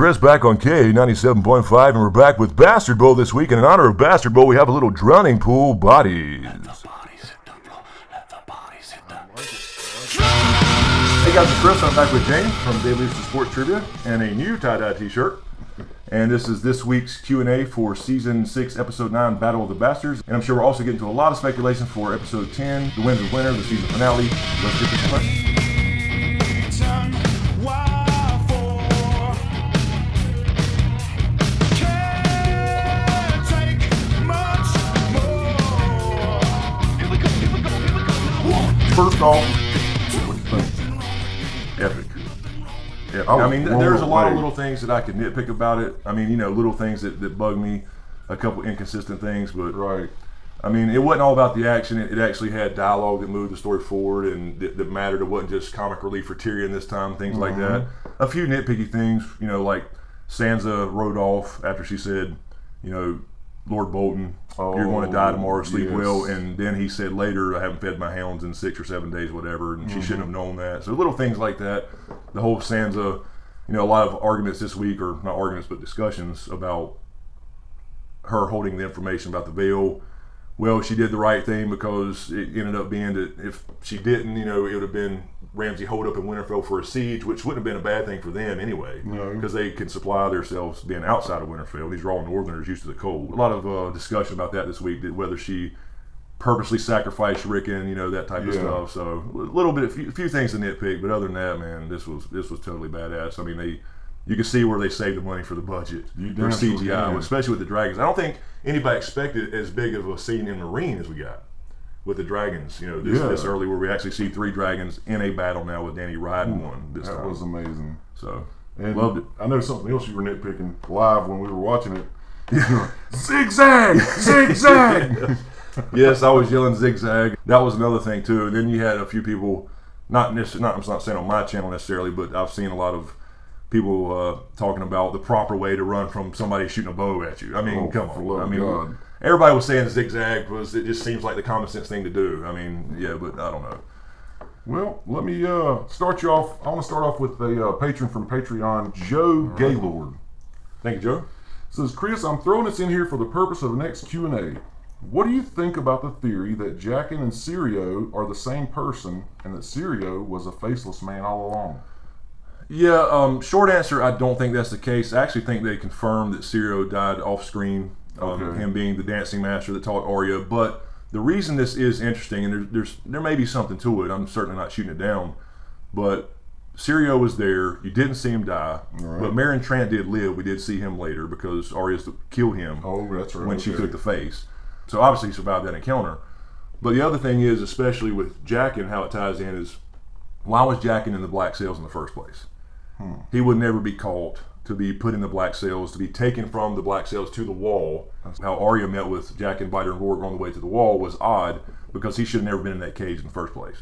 Chris back on K97.5, and we're back with Bastard Bowl this week. And in honor of Bastard Bowl, we have a little drowning pool bodies. Let the bodies hit the floor. Let the bodies hit the Hey guys, it's Chris. I'm back with James from Daily Sports Trivia and a new tie-dye t-shirt. And this is this week's Q&A for Season 6, Episode 9, Battle of the Bastards. And I'm sure we're also getting to a lot of speculation for Episode 10, the winner's winner, the season finale. Let's get this question. First off, what do you think? Epic. Yeah, I mean, there's a lot of little things that I could nitpick about it. I mean, you know, little things that bug me, a couple inconsistent things, but I mean, it wasn't all about the action. It actually had dialogue that moved the story forward and that mattered. It wasn't just comic relief for Tyrion this time, things like that. A few nitpicky things, you know, like Sansa rode off after she said, you know, Lord Bolton, you're going to die tomorrow, sleep well. And then he said later, I haven't fed my hounds in 6 or 7 days, whatever, and she shouldn't have known that. So little things like that. The whole Sansa, you know, a lot of arguments this week, or not arguments, but discussions about her holding the information about the veil. Well, she did the right thing because it ended up being that if she didn't, you know, it would have been Ramsay hold up in Winterfell for a siege, which wouldn't have been a bad thing for them anyway, because they can supply themselves being outside of Winterfell. These are all Northerners used to the cold. A lot of discussion about that this week, whether she purposely sacrificed Rickon, you know, that type of stuff. So a little bit, a few things to nitpick, but other than that, man, this was totally badass. I mean, you can see where they saved the money for the budget for CGI, especially with the dragons. I don't think anybody expected as big of a scene in the ring as we got with the dragons, you know, this early, where we actually see 3 dragons in a battle now with Dany riding one this time. That was amazing. So, and loved it. I know something else you were nitpicking live when we were watching it. Zigzag! Zigzag! Yes, I was yelling zigzag. That was another thing too. And then you had a few people, I'm not saying on my channel necessarily, but I've seen a lot of people talking about the proper way to run from somebody shooting a bow at you. I mean, come on. I mean, God. Everybody was saying zigzag because it just seems like the common sense thing to do. I mean, yeah, but I don't know. Well, let me start you off. I want to start off with a patron from Patreon, Joe Gaylord. Thank you, Joe. Says, Chris, I'm throwing this in here for the purpose of the next Q&A. What do you think about the theory that Jaqen and Syrio are the same person and that Syrio was a faceless man all along? Yeah, short answer, I don't think that's the case. I actually think they confirmed that Syrio died off screen, him being the dancing master that taught Arya. But the reason this is interesting, and there may be something to it, I'm certainly not shooting it down, but Syrio was there, you didn't see him die, but Meryn Trant did live. We did see him later because Arya killed him when she took the face. So obviously he survived that encounter. But the other thing is, especially with Jaqen, how it ties in is, why was Jaqen in the Black Sails in the first place? He would never be caught to be put in the Black Sails, to be taken from the Black Sails to the Wall. How Arya met with Jaqen, Biter, and Rourke on the way to the Wall was odd because he should have never been in that cage in the first place.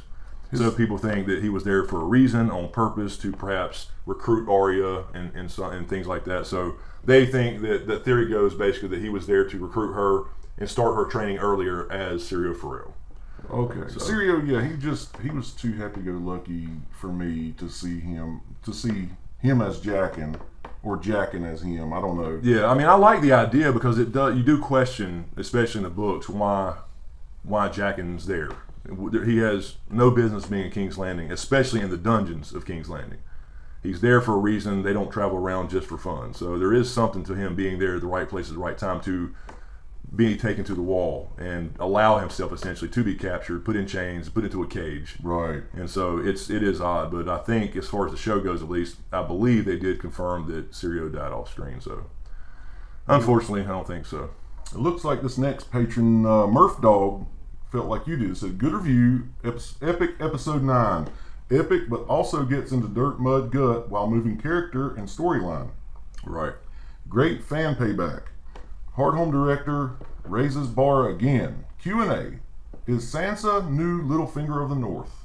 So people think that he was there for a reason, on purpose, to perhaps recruit Arya and things like that. So they think that the theory goes basically that he was there to recruit her and start her training earlier as Syrio Forel. Okay, so Syrio, he was too happy-go-lucky for me to see him as Jaqen, or Jaqen as him. I don't know. Yeah, I mean, I like the idea because you do question, especially in the books, why Jaqen's there. He has no business being in King's Landing, especially in the dungeons of King's Landing. He's there for a reason. They don't travel around just for fun. So there is something to him being there at the right place at the right time to being taken to the Wall and allow himself essentially to be captured, put in chains, put into a cage. Right. And so it is odd, but I think as far as the show goes, at least, I believe they did confirm that Syrio died off screen. So unfortunately, I don't think so. It looks like this next patron, Murph Dog, felt like you did. It said, good review, epic episode 9. Epic, but also gets into dirt, mud, gut while moving character and storyline. Right. Great fan payback. Hard Home director raises bar again. Q&A. Is Sansa new Littlefinger of the North?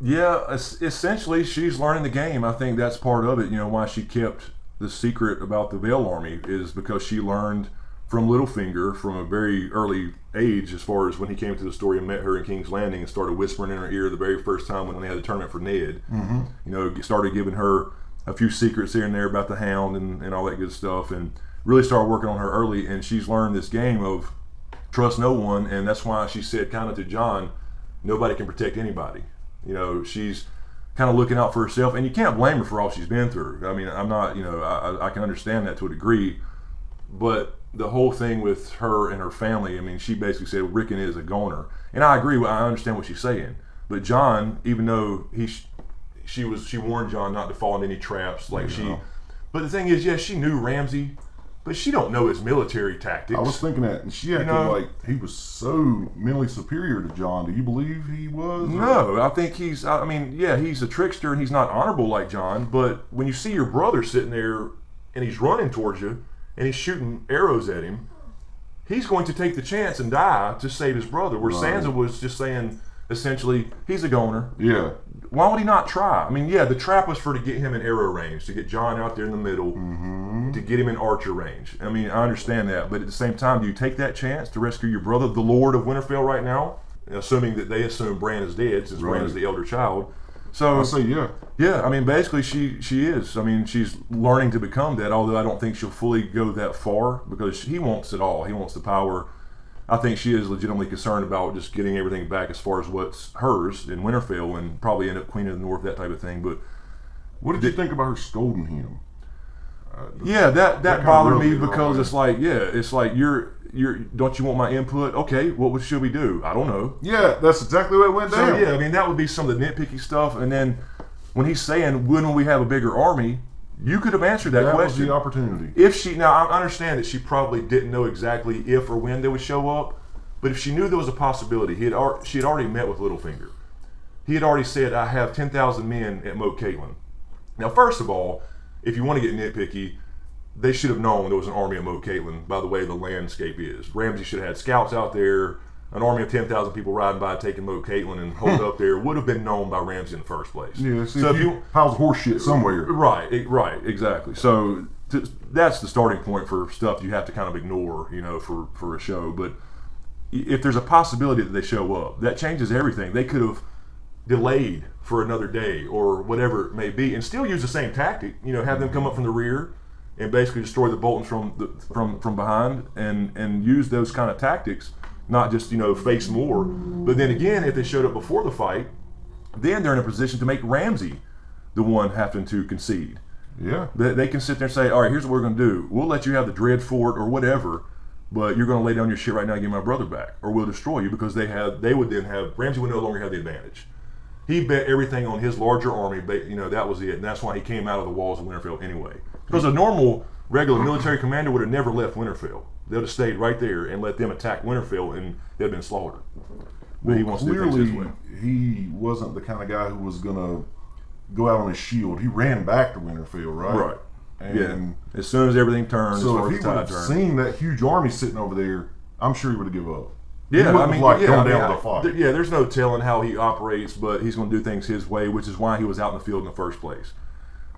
Yeah, essentially she's learning the game. I think that's part of it. You know, why she kept the secret about the Veil Army is because she learned from Littlefinger from a very early age, as far as when he came to the story and met her in King's Landing and started whispering in her ear the very first time when they had the tournament for Ned. You know, started giving her a few secrets here and there about the Hound and all that good stuff, and really started working on her early. And she's learned this game of trust no one, and that's why she said kind of to John, nobody can protect anybody. You know, she's kind of looking out for herself, and you can't blame her for all she's been through. I mean, I'm not, you know, I can understand that to a degree, but the whole thing with her and her family, I mean, she basically said Rickon is a goner, and I agree. I understand what she's saying, but John, even though she warned John not to fall into any traps, like but the thing is, yes, she knew Ramsay, but she don't know his military tactics. I was thinking that, and she acted like he was so mentally superior to John. Do you believe he was? No, I think I mean, yeah, he's a trickster and he's not honorable like John, but when you see your brother sitting there and he's running towards you and he's shooting arrows at him, he's going to take the chance and die to save his brother, where Sansa was just saying, essentially, he's a goner. Yeah. Why would he not try? I mean, yeah, the trap was to get him in arrow range, to get John out there in the middle, to get him in archer range. I mean, I understand that, but at the same time, do you take that chance to rescue your brother, the Lord of Winterfell right now? Assuming that they assume Bran is dead, since Bran is the elder child. So I say yeah. Yeah, I mean, basically she is. I mean, she's learning to become that, although I don't think she'll fully go that far, because he wants it all. He wants the power. I think she is legitimately concerned about just getting everything back as far as what's hers in Winterfell, and probably end up Queen of the North, that type of thing. But what did you think about her scolding him? Yeah, that bothered me, because it's like, you're don't you want my input? Okay, what should we do? I don't know. Yeah, that's exactly what went down. So yeah, I mean, that would be some of the nitpicky stuff. And then when he's saying, when will we have a bigger army? You could have answered that question. That was the opportunity. If she, now I understand that she probably didn't know exactly if or when they would show up, but if she knew there was a possibility, she had already met with Littlefinger. He had already said, I have 10,000 men at Moat Caitlin. Now, first of all, if you want to get nitpicky, they should have known there was an army at Moat Caitlin by the way the landscape is. Ramsay should have had scouts out there. An army of 10,000 people riding by, taking Moat Caitlin and hold up there would have been known by Ramsay in the first place. Yeah, so if you piles of horse shit somewhere. Right, exactly. So that's the starting point for stuff you have to kind of ignore, you know, for a show. But if there's a possibility that they show up, that changes everything. They could have delayed for another day or whatever it may be, and still use the same tactic. You know, have them come up from the rear and basically destroy the Boltons from behind, and use those kind of tactics. Not just, you know, face more. But then again, if they showed up before the fight, then they're in a position to make Ramsay the one having to concede. Yeah. They can sit there and say, all right, here's what we're going to do. We'll let you have the Dread Fort or whatever, but you're going to lay down your shit right now and give my brother back, or we'll destroy you, because Ramsay would no longer have the advantage. He bet everything on his larger army, but, you know, that was it. And that's why he came out of the walls of Winterfell anyway. Because a normal, regular military commander would have never left Winterfell. They'd have stayed right there and let them attack Winterfell, and they'd have been slaughtered. But he wants to do things his way. He wasn't the kind of guy who was going to go out on his shield. He ran back to Winterfell, right? Right. And as soon as everything turned, so if he would have seen that huge army sitting over there, I'm sure he would have given up. Yeah, I mean, gone down to the fight. Yeah, there's no telling how he operates, but he's going to do things his way, which is why he was out in the field in the first place.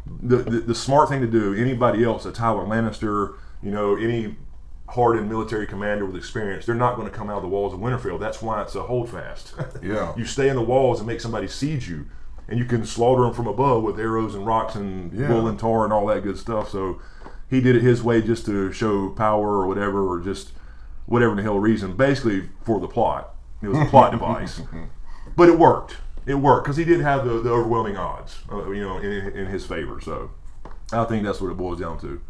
The smart thing to do, anybody else, a Tywin Lannister, you know, any hardened military commander with experience, they're not going to come out of the walls of Winterfell. That's why it's a holdfast. Yeah. You stay in the walls and make somebody siege you, and you can slaughter them from above with arrows and rocks and wool and tar and all that good stuff. So he did it his way, just to show power or whatever, or just whatever the hell reason, basically for the plot. It was a plot device. But it worked. It worked, because he did have the overwhelming odds, you know, in his favor. So I think that's what it boils down to.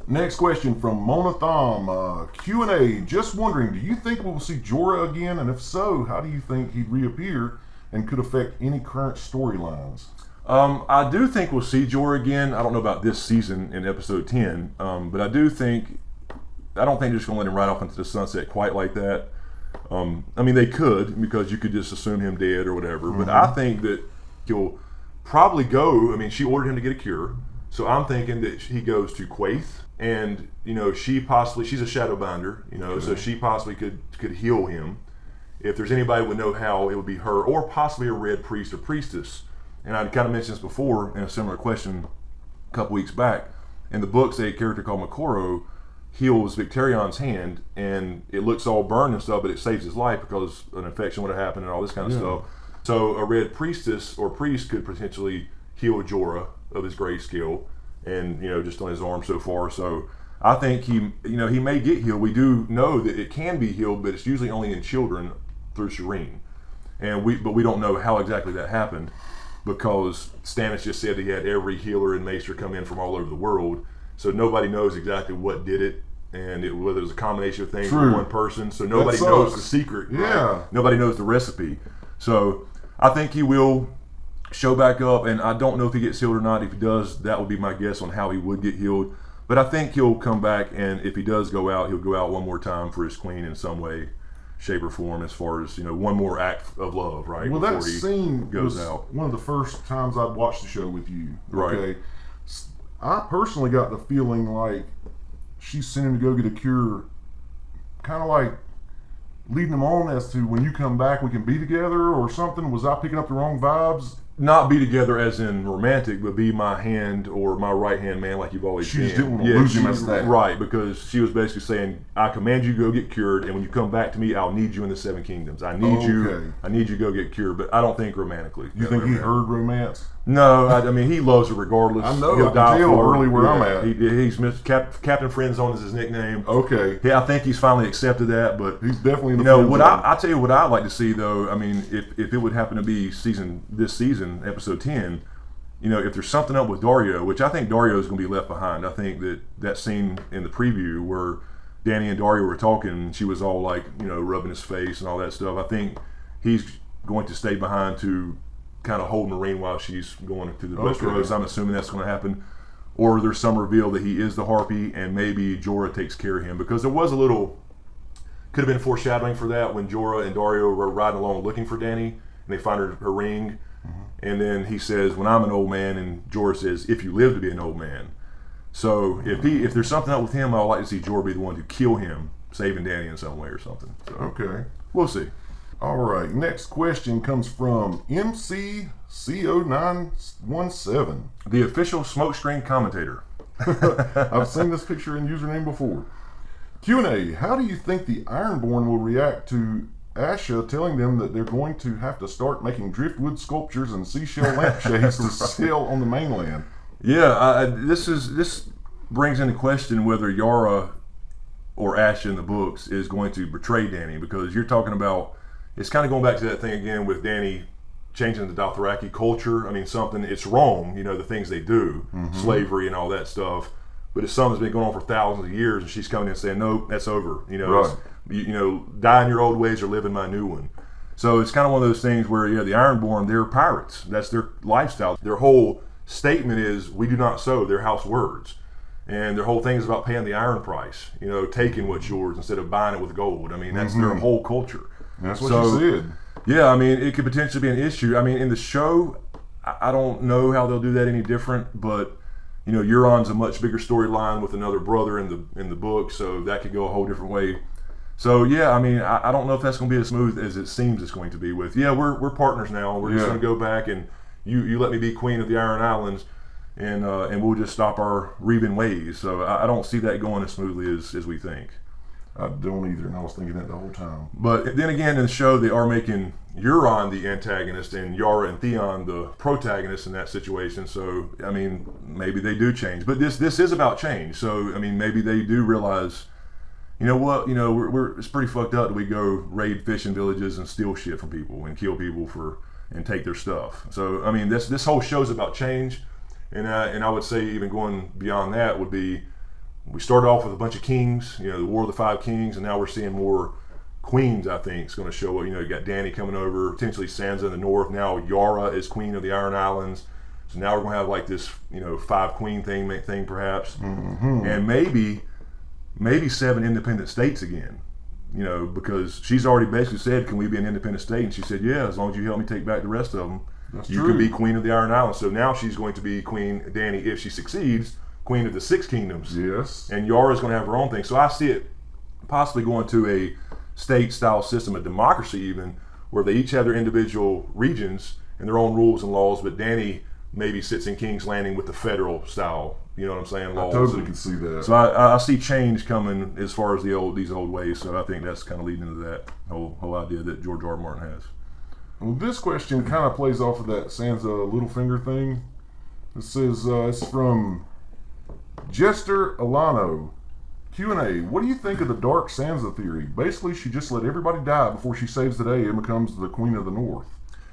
Next question from Mona Thom, Q&A. Just wondering, do you think we'll see Jorah again? And if so, how do you think he'd reappear and could affect any current storylines? I do think we'll see Jorah again. I don't know about this season in episode 10, but I don't think they're just going to let him ride off into the sunset quite like that. I mean, they could, because you could just assume him dead or whatever, but I think that he'll probably go. I mean, she ordered him to get a cure, so I'm thinking that he goes to Quaithe. And, you know, she's a Shadowbinder, you know, so she possibly could heal him. If there's anybody who would know how, it would be her, or possibly a Red Priest or Priestess. And I kind of mentioned this before in a similar question a couple weeks back. In the books, a character called Makoro heals Victarion's hand, and it looks all burned and stuff, but it saves his life because an infection would have happened and all this kind of stuff. So a Red Priestess or Priest could potentially heal Jorah of his grayscale, and just on his arm so far. So I think he may get healed. We do know that it can be healed, but it's usually only in children through Shireen, but we don't know how exactly that happened, because Stannis just said he had every healer and maester come in from all over the world, so nobody knows exactly what did it, and whether it was a combination of things with one person. So nobody knows the secret. Yeah, right? Nobody knows the recipe. So I think he will show back up, and I don't know if he gets healed or not. If he does, that would be my guess on how he would get healed. But I think he'll come back, and if he does go out, he'll go out one more time for his queen in some way, shape, or form, as far as one more act of love, right? Well, before that scene goes was out. one of the first times I'd watched the show with you. Right. Okay, I personally got the feeling like she's sending him to go get a cure, kind of like leading him on as to when you come back we can be together or something. Was I picking up the wrong vibes? Not be together as in romantic, but be my hand or my right hand man like you've always She been. just didn't want to lose him as that. Right, because she was basically saying, I command you to go get cured, and when you come back to me, I'll need you in the Seven Kingdoms. I need you to go get cured, but I don't think romantically. You think he heard romance? No, I mean, he loves her regardless. I know, He'll I can tell for her. early where I'm at. He's Captain Friendzone is his nickname. Okay. Yeah, I think he's finally accepted that, but he's definitely in the friend zone. I'll tell you what I'd like to see, though. I mean, if it would happen to be this season, episode 10, if there's something up with Dario, which I think Dario is going to be left behind. I think that scene in the preview where Danny and Dario were talking, and she was all like, rubbing his face and all that stuff. I think he's going to stay behind to kind of hold Marine while she's going through the Westeros. I'm assuming that's going to happen. Or there's some reveal that he is the Harpy, and maybe Jorah takes care of him, because there was could have been foreshadowing for that when Jorah and Dario were riding along looking for Dany, and they find her ring. And then he says, when I'm an old man, and Jorah says, if you live to be an old man. So if there's something up with him, I would like to see Jorah be the one to kill him, saving Dany in some way or something. So, okay. We'll see. All right, next question comes from MCCO917. The official smokescreen commentator. I've seen this picture and username before. Q&A, how do you think the Ironborn will react to Asha telling them that they're going to have to start making driftwood sculptures and seashell lampshades to sell on the mainland? Yeah, this brings into question whether Yara or Asha in the books is going to betray Dany, because you're talking about, it's kind of going back to that thing again with Dany changing the Dothraki culture. I mean, it's wrong, the things they do, slavery and all that stuff. But it's something that's been going on for thousands of years, and she's coming in and saying, nope, that's over. Right. Die in your old ways or live in my new one. So it's kind of one of those things where, the Ironborn, they're pirates. That's their lifestyle. Their whole statement is, we do not sow. Their house words. And their whole thing is about paying the iron price, taking what's yours instead of buying it with gold. I mean, that's their whole culture. That's what she said. Yeah, I mean, it could potentially be an issue. I mean, in the show, I don't know how they'll do that any different, but Euron's a much bigger storyline with another brother in the book, so that could go a whole different way. So yeah, I mean, I don't know if that's going to be as smooth as it seems it's going to be. We're partners now. We're just going to go back, and you let me be queen of the Iron Islands, and we'll just stop our Revan ways. So I don't see that going as smoothly as we think. I don't either, and I was thinking that the whole time. But then again, in the show, they are making Euron the antagonist and Yara and Theon the protagonists in that situation. So, I mean, maybe they do change. But this is about change. So, I mean, maybe they do realize, it's pretty fucked up that we go raid fishing villages and steal shit from people and kill people and take their stuff. So, I mean, this whole show's about change. And I would say even going beyond that would be, we started off with a bunch of kings, the War of the Five Kings, and now we're seeing more queens, I think, is going to show up. You got Dany coming over, potentially Sansa in the north. Now Yara is queen of the Iron Islands. So now we're going to have like this, 5 queen thing perhaps. And maybe 7 independent states again. Because she's already basically said, can we be an independent state? And she said, yeah, as long as you help me take back the rest of them, you can be queen of the Iron Islands. So now she's going to be Queen Dany, if she succeeds, queen of the 6 kingdoms. Yes. And Yara's going to have her own thing. So I see it possibly going to a state-style system, a democracy even, where they each have their individual regions and their own rules and laws, but Dany maybe sits in King's Landing with the federal style, you know what I'm saying, laws. I totally can see that. So I see change coming as far as these old ways, so I think that's kind of leading into that whole idea that George R. R. Martin has. Well, this question kind of plays off of that Sansa Littlefinger thing. It says it's from Jester Alano. Q&A. What do you think of the Dark Sansa theory? Basically, she just let everybody die before she saves the day and becomes the Queen of the North.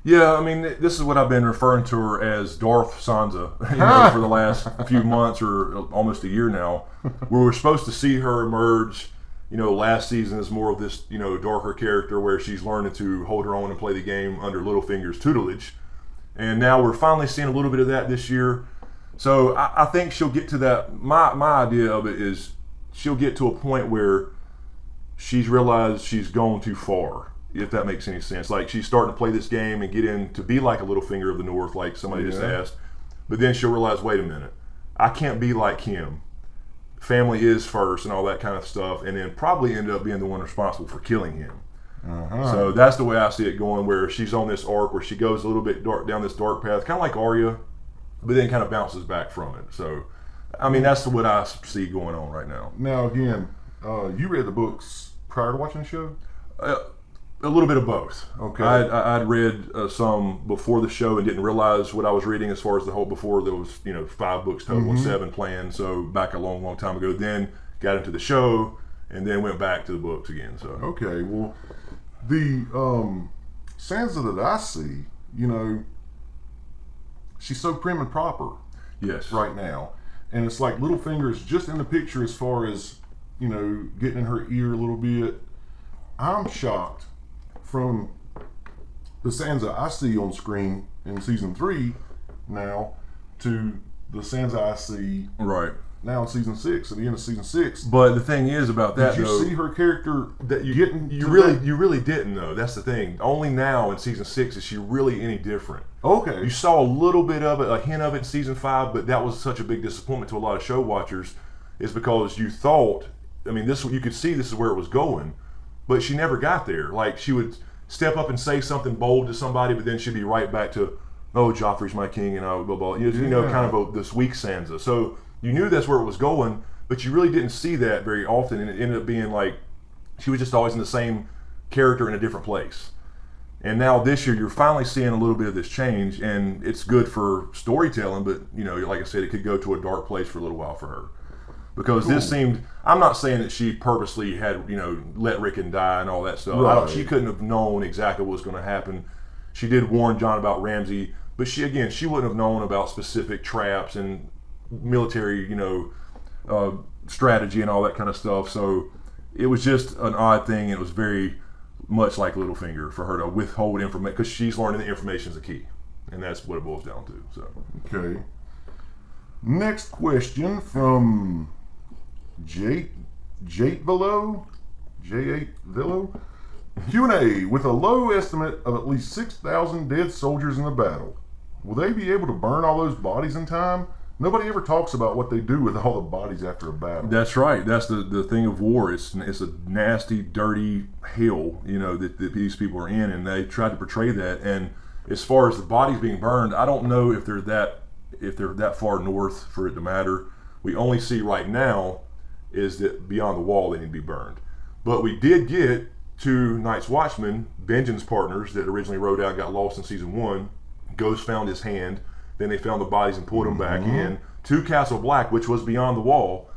Yeah, I mean, this is what I've been referring to her as Darth Sansa, you know, for the last few months or almost a year now. Where we're supposed to see her emerge, you know, last season as more of this, you know, darker character where she's learning to hold her own and play the game under Littlefinger's tutelage. And now we're finally seeing a little bit of that this year. So I think she'll get to that. My idea of it is she'll get to a point where she's realized she's gone too far, if that makes any sense. Like, she's starting to play this game and get in to be like a Littlefinger of the North, like somebody just asked. But then she'll realize, wait a minute, I can't be like him. Family is first and all that kind of stuff, and then probably end up being the one responsible for killing him. So that's the way I see it going, where she's on this arc where she goes a little bit dark down this dark path, kind of like Arya, but then kind of bounces back from it. So, I mean, that's what I see going on right now. Now, again, you read the books prior to watching the show? A little bit of both. Okay. I'd read some before the show and didn't realize what I was reading as far as the whole, before there was, you know, 5 books total and 7 planned. So back a long, long time ago. Then got into the show and then went back to the books again. So okay, well, the Sansa that I see, you know, she's so prim and proper. Yes. Right now, and it's like Littlefinger's just in the picture as far as, you know, getting in her ear a little bit. I'm shocked from the Sansa I see on screen in season 3 now to the Sansa I see now in season 6, at the end of season 6. But the thing is about that, did you though, see her character that you really didn't, though. That's the thing. Only now in season 6 is she really any different. Okay. You saw a little bit of it, a hint of it in season 5, but that was such a big disappointment to a lot of show watchers, is because you thought, I mean, this, you could see this is where it was going, but she never got there. Like, she would step up and say something bold to somebody, but then she'd be right back to, oh, Joffrey's my king, and blah, blah, blah. You know, kind of this weak Sansa. So you knew that's where it was going, but you really didn't see that very often, and it ended up being like she was just always in the same character in a different place. And now this year, you're finally seeing a little bit of this change, and it's good for storytelling, but, you know, like I said, it could go to a dark place for a little while for her. Because this seemed, I'm not saying that she purposely had, you know, let Rickon die and all that stuff. She couldn't have known exactly what was going to happen. She did warn Jon about Ramsay, but she wouldn't have known about specific traps and military, you know, strategy and all that kind of stuff. So it was just an odd thing. It was very much like Littlefinger for her to withhold information, because she's learning the information is the key, and that's what it boils down to. So okay. Next question from J8 Villo. Q&A. With a low estimate of at least 6,000 dead soldiers in the battle, will they be able to burn all those bodies in time? Nobody ever talks about what they do with all the bodies after a battle. That's right. That's the thing of war. It's a nasty, dirty hell, you know, that these people are in, and they tried to portray that. And as far as the bodies being burned, I don't know if they're that far north for it to matter. We only see right now is that beyond the wall they need to be burned. But we did get 2 Night's Watchmen, Benjen's partners, that originally rode out and got lost in season 1. Ghost found his hand. Then they found the bodies and pulled them back in to Castle Black, which was beyond the wall.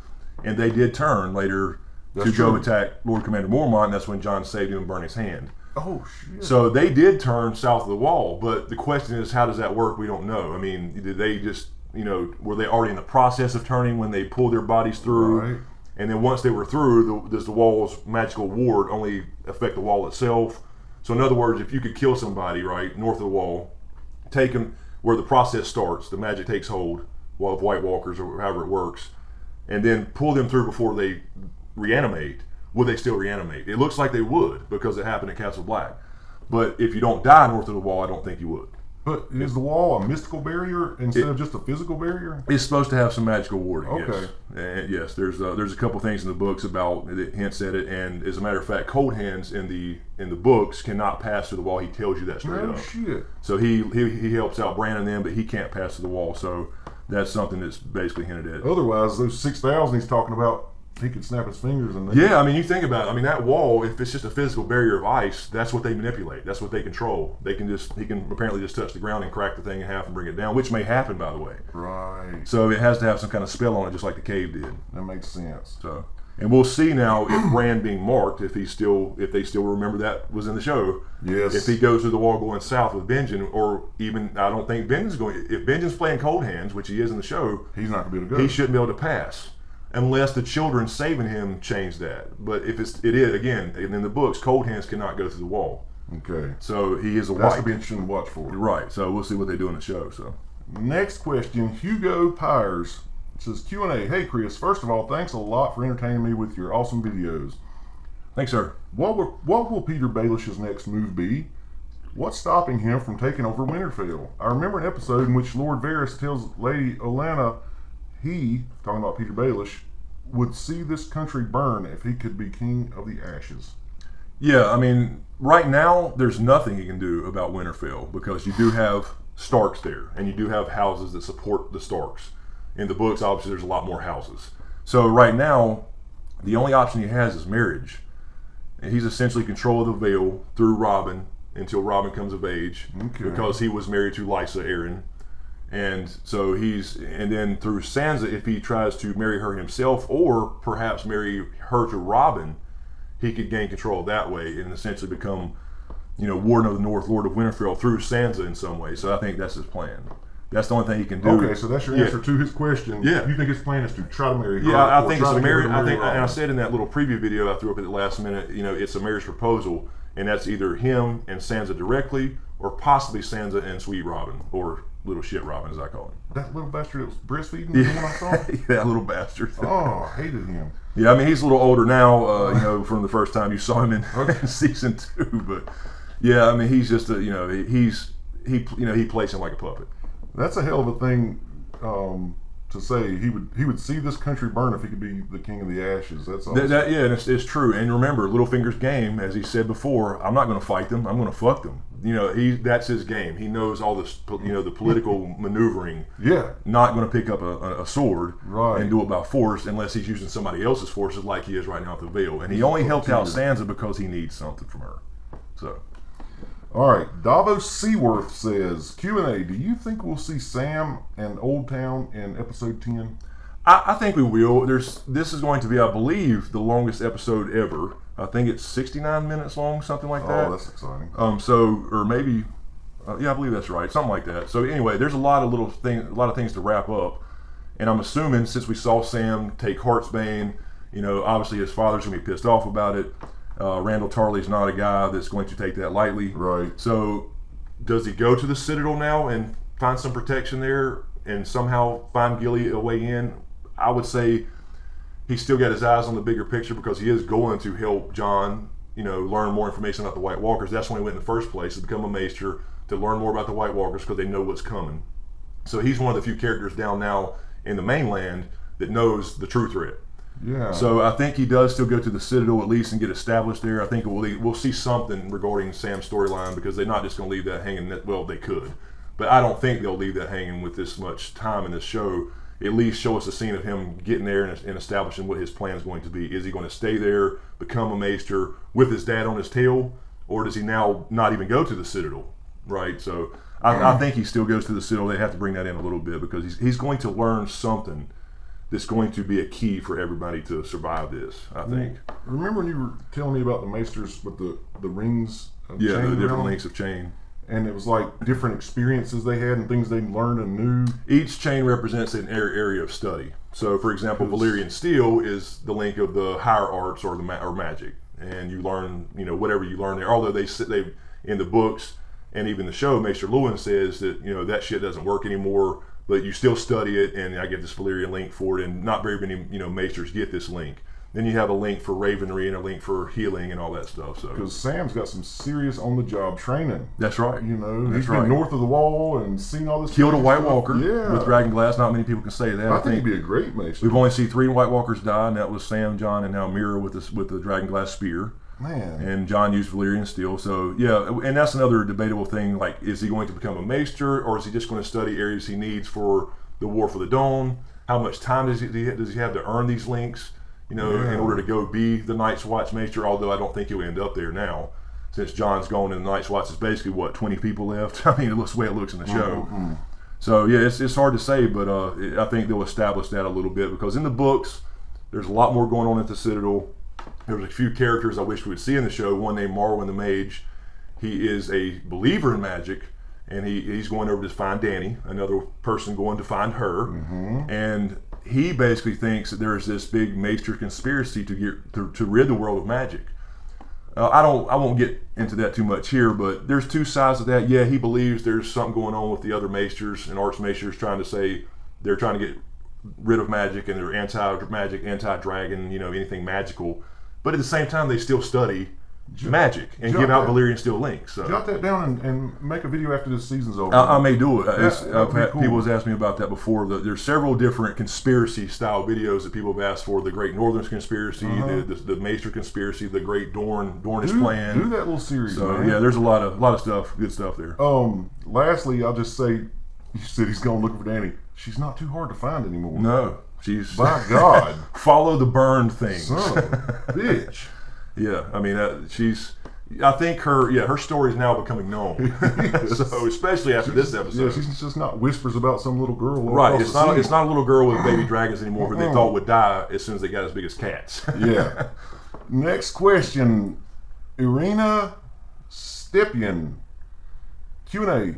And they did turn later to go attack Lord Commander Mormont, and that's when Jon saved him and burned his hand. Oh, shit. So they did turn south of the wall, but the question is, how does that work? We don't know. I mean, did they just, you know, were they already in the process of turning when they pulled their bodies through? Right. And then once they were through, does the wall's magical ward only affect the wall itself? So in other words, if you could kill somebody, right, north of the wall, take them where the process starts, the magic takes hold of White Walkers or however it works, and then pull them through before they reanimate, would they still reanimate? It looks like they would, because it happened at Castle Black. But if you don't die north of the wall, I don't think you would. But is the wall a mystical barrier instead of just a physical barrier? It's supposed to have some magical warding. Okay. Yes. And yes, there's a couple things in the books about that hints at it, and as a matter of fact, Cold Hands in the books cannot pass through the wall. He tells you that straight up. Shit. So he helps out Bran and them, but he can't pass through the wall. So that's something that's basically hinted at. Otherwise, those 6,000 he's talking about he could snap his fingers and yeah, I mean, you think about it. I mean, that wall, if it's just a physical barrier of ice, that's what they manipulate. That's what they control. He can apparently just touch the ground and crack the thing in half and bring it down, which may happen, by the way. Right. So it has to have some kind of spell on it, just like the cave did. That makes sense. So, and we'll see now if Rand being marked, if they still remember that was in the show. Yes. If he goes through the wall going south with Benjen, or even, I don't think Benjen's going. If Benjen's playing cold hands, which he is in the show, he's not going to be able to go. He shouldn't be able to pass, unless the children saving him change that. But if it is again in the books, cold hands cannot go through the wall. Okay. So he is a That's white. to be interesting to watch for. Right. So we'll see what they do in the show. So next question, Hugo Pyers says Q&A. Hey Chris, first of all, thanks a lot for entertaining me with your awesome videos. Thanks, sir. What will Peter Baelish's next move be? What's stopping him from taking over Winterfell? I remember an episode in which Lord Varys tells Lady Olenna he, talking about Peter Baelish, would see this country burn if he could be king of the ashes. Yeah, I mean, right now there's nothing he can do about Winterfell because you do have Starks there, and you do have houses that support the Starks. In the books, obviously, there's a lot more houses. So right now, the only option he has is marriage. And he's essentially control of the Vale through Robin until Robin comes of age, because he was married to Lysa Arryn. And so and then through Sansa, if he tries to marry her himself or perhaps marry her to Robin, he could gain control that way and essentially become, Warden of the North, Lord of Winterfell through Sansa in some way. So I think that's his plan. That's the only thing he can do. Okay, so that's your answer to his question. Yeah. You think his plan is to try to marry her? Yeah, I think it's a marriage. Robin? And I said in that little preview video I threw up at the last minute, it's a marriage proposal, and that's either him and Sansa directly, or possibly Sansa and Sweet Robin, or Little Shit Robin, as I call him. That little bastard that was breastfeeding the one I saw? That little bastard. Oh, I hated him. Yeah, I mean, he's a little older now, from the first time you saw him in season 2, but yeah, I mean, he's just he plays him like a puppet. That's a hell of a thing to say. He would see this country burn if he could be the king of the ashes. That's awesome. Yeah, and it's true. And remember, Littlefinger's game, as he said before, I'm not going to fight them. I'm going to fuck them. That's his game. He knows all this, the political maneuvering. Yeah. Not going to pick up a sword and do it by force unless he's using somebody else's forces like he is right now at the Vale. And he only helped out Sansa because he needs something from her. So. All right, Davos Seaworth says, Q&A, do you think we'll see Sam and Old Town in episode 10? I think we will. This is going to be, I believe, the longest episode ever. I think it's 69 minutes long, something like that. Oh, that's exciting. Or maybe, I believe that's right, something like that. So anyway, there's a lot of things to wrap up. And I'm assuming since we saw Sam take Heartsbane, obviously his father's going to be pissed off about it. Randall Tarley's not a guy that's going to take that lightly. Right. So does he go to the Citadel now and find some protection there and somehow find Gilly a way in? I would say he's still got his eyes on the bigger picture because he is going to help Jon, learn more information about the White Walkers. That's when he went in the first place, to become a maester, to learn more about the White Walkers because they know what's coming. So he's one of the few characters down now in the mainland that knows the true threat. Yeah. So I think he does still go to the Citadel at least and get established there. I think we'll see something regarding Sam's storyline because they're not just going to leave that hanging. Well, they could, but I don't think they'll leave that hanging with this much time in this show. At least show us a scene of him getting there and establishing what his plan is going to be. Is he going to stay there, become a maester with his dad on his tail, or does he now not even go to the Citadel? Right. So I think he still goes to the Citadel. They have to bring that in a little bit because he's going to learn something that's going to be a key for everybody to survive this, I think. Remember when you were telling me about the maesters with the rings? Yeah, the different links of chain. And it was like different experiences they had and things they learned and knew. Each chain represents an area of study. So, for example, Valyrian steel is the link of the higher arts or magic, and you learn, whatever you learn there. Although they in the books and even the show, Maester Luwin says that that shit doesn't work anymore. But you still study it, and I get this Valyrian link for it, and not very many, maesters get this link. Then you have a link for Ravenry and a link for healing and all that stuff. So because Sam's got some serious on-the-job training. That's right. He's been north of the wall and seen all this. Killed a White Walker with Dragonglass. Not many people can say that. I think he'd be a great maester. We've only seen 3 White Walkers die, and that was Sam, Jon, and now Mira with the Dragonglass spear. Man. And Jon used Valyrian steel. So, yeah, and that's another debatable thing. Like, is he going to become a maester, or is he just going to study areas he needs for the War for the Dawn? How much time does he have to earn these links? you know, in order to go be the Night's Watch Maester, although I don't think he'll end up there now. Since John's gone and the Night's Watch is basically, what, 20 people left? I mean, it looks the way it looks in the show. So, yeah, it's hard to say, but I think they'll establish that a little bit, because in the books, there's a lot more going on at the Citadel. There's a few characters I wish we would see in the show. One named Marwyn the Mage. He is a believer in magic, and he's going over to find Dany, another person going to find her. And he basically thinks that there's this big Maester conspiracy to rid the world of magic. I won't get into that too much here, but there's two sides of that. Yeah, he believes there's something going on with the other Maesters and Archmaesters trying to say they're trying to get rid of magic and they're anti-magic, anti-dragon, you know, anything magical. But at the same time, they still study magic and give out Valyrian Steel links. So. Jot that down and make a video after this season's over. I may do it. I've had cool. people have asked me about that before. There's several different conspiracy style videos that people have asked for. The Great Northern Conspiracy, the Maester Conspiracy, the Great Dornish Plan. Do that little series, so, man. Yeah, there's a lot of stuff, good stuff there. Lastly, I'll just say, you said he's going looking for Dany. She's not too hard to find anymore. No, she's... My God. Follow the burned things. Son of a bitch. Yeah, I mean, I think her story is now becoming known. So especially after this episode. Yeah, she's just not whispers about some little girl. Right, it's not a little girl with baby dragons anymore who they thought would die as soon as they got as big as cats. Yeah. Next question, Irina Stepien, Q&A.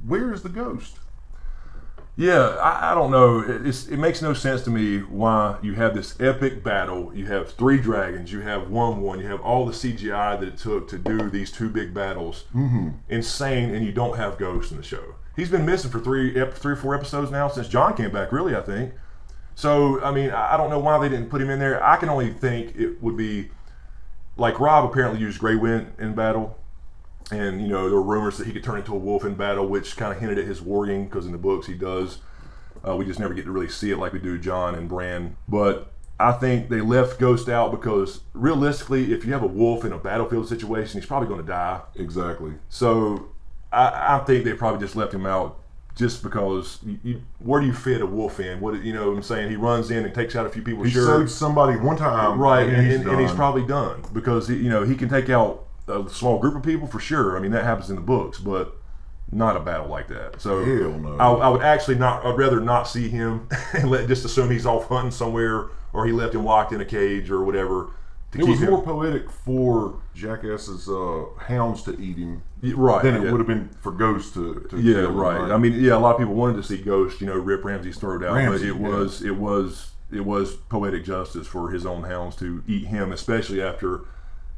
Where is the ghost? Yeah, I don't know. It makes no sense to me why you have this epic battle. You have 3 dragons. You have 1/1. You have all the CGI that it took to do these 2 big battles. Insane, and you don't have Ghost in the show. He's been missing for 3 or 4 episodes now since John came back, really, I think. So, I mean, I don't know why they didn't put him in there. I can only think it would be, like Rob apparently used Grey Wind in battle. And, you know, there were rumors that he could turn into a wolf in battle, which kind of hinted at his warging, because in the books he does. We just never get to really see it like we do Jon and Bran. But I think they left Ghost out because, realistically, if you have a wolf in a battlefield situation, he's probably going to die. Exactly. So I think they probably just left him out just because, where do you fit a wolf in? What, you know what I'm saying? He runs in and takes out a few people, he saves somebody one time. Right, and he's probably done. Because, you know, he can take out a small group of people for sure. I mean, that happens in the books, but not a battle like that. So hell no. I would actually not. I'd rather not see him and just assume he's off hunting somewhere, or he left him locked in a cage or whatever. It was more poetic for Jackass's hounds to eat him, right? Than it would have been for Ghost to yeah, kill him, right. I mean, yeah, a lot of people wanted to see Ghost, you know, rip Ramsay's throat out, but it was poetic justice for his own hounds to eat him, especially after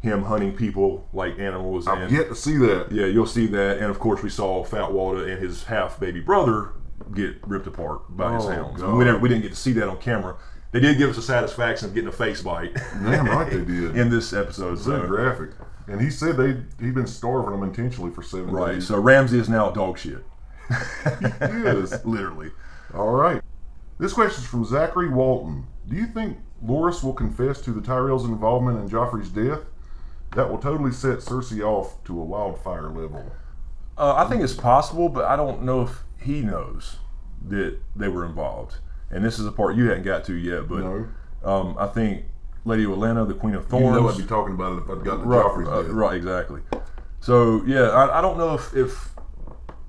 him hunting people like animals. I've yet to see that. Yeah, you'll see that. And of course we saw Fat Walda and his half baby brother get ripped apart by his hounds. We didn't get to see that on camera. They did give us the satisfaction of getting a face bite. Damn right they did. In this episode. So graphic. And he said he'd been starving them intentionally for 7 days. Right, so Ramsay is now dog shit. He is. Literally. All right. This question is from Zachary Walton. Do you think Loras will confess to the Tyrell's involvement in Joffrey's death? That will totally set Cersei off to a wildfire level. I think it's possible, but I don't know if he knows that they were involved. And this is a part you hadn't got to yet, but no. I think Lady Olenna, the Queen of Thorns... You know I'd be talking about it if I'd gotten to Joffrey's death. Right, exactly. So, yeah, I don't know if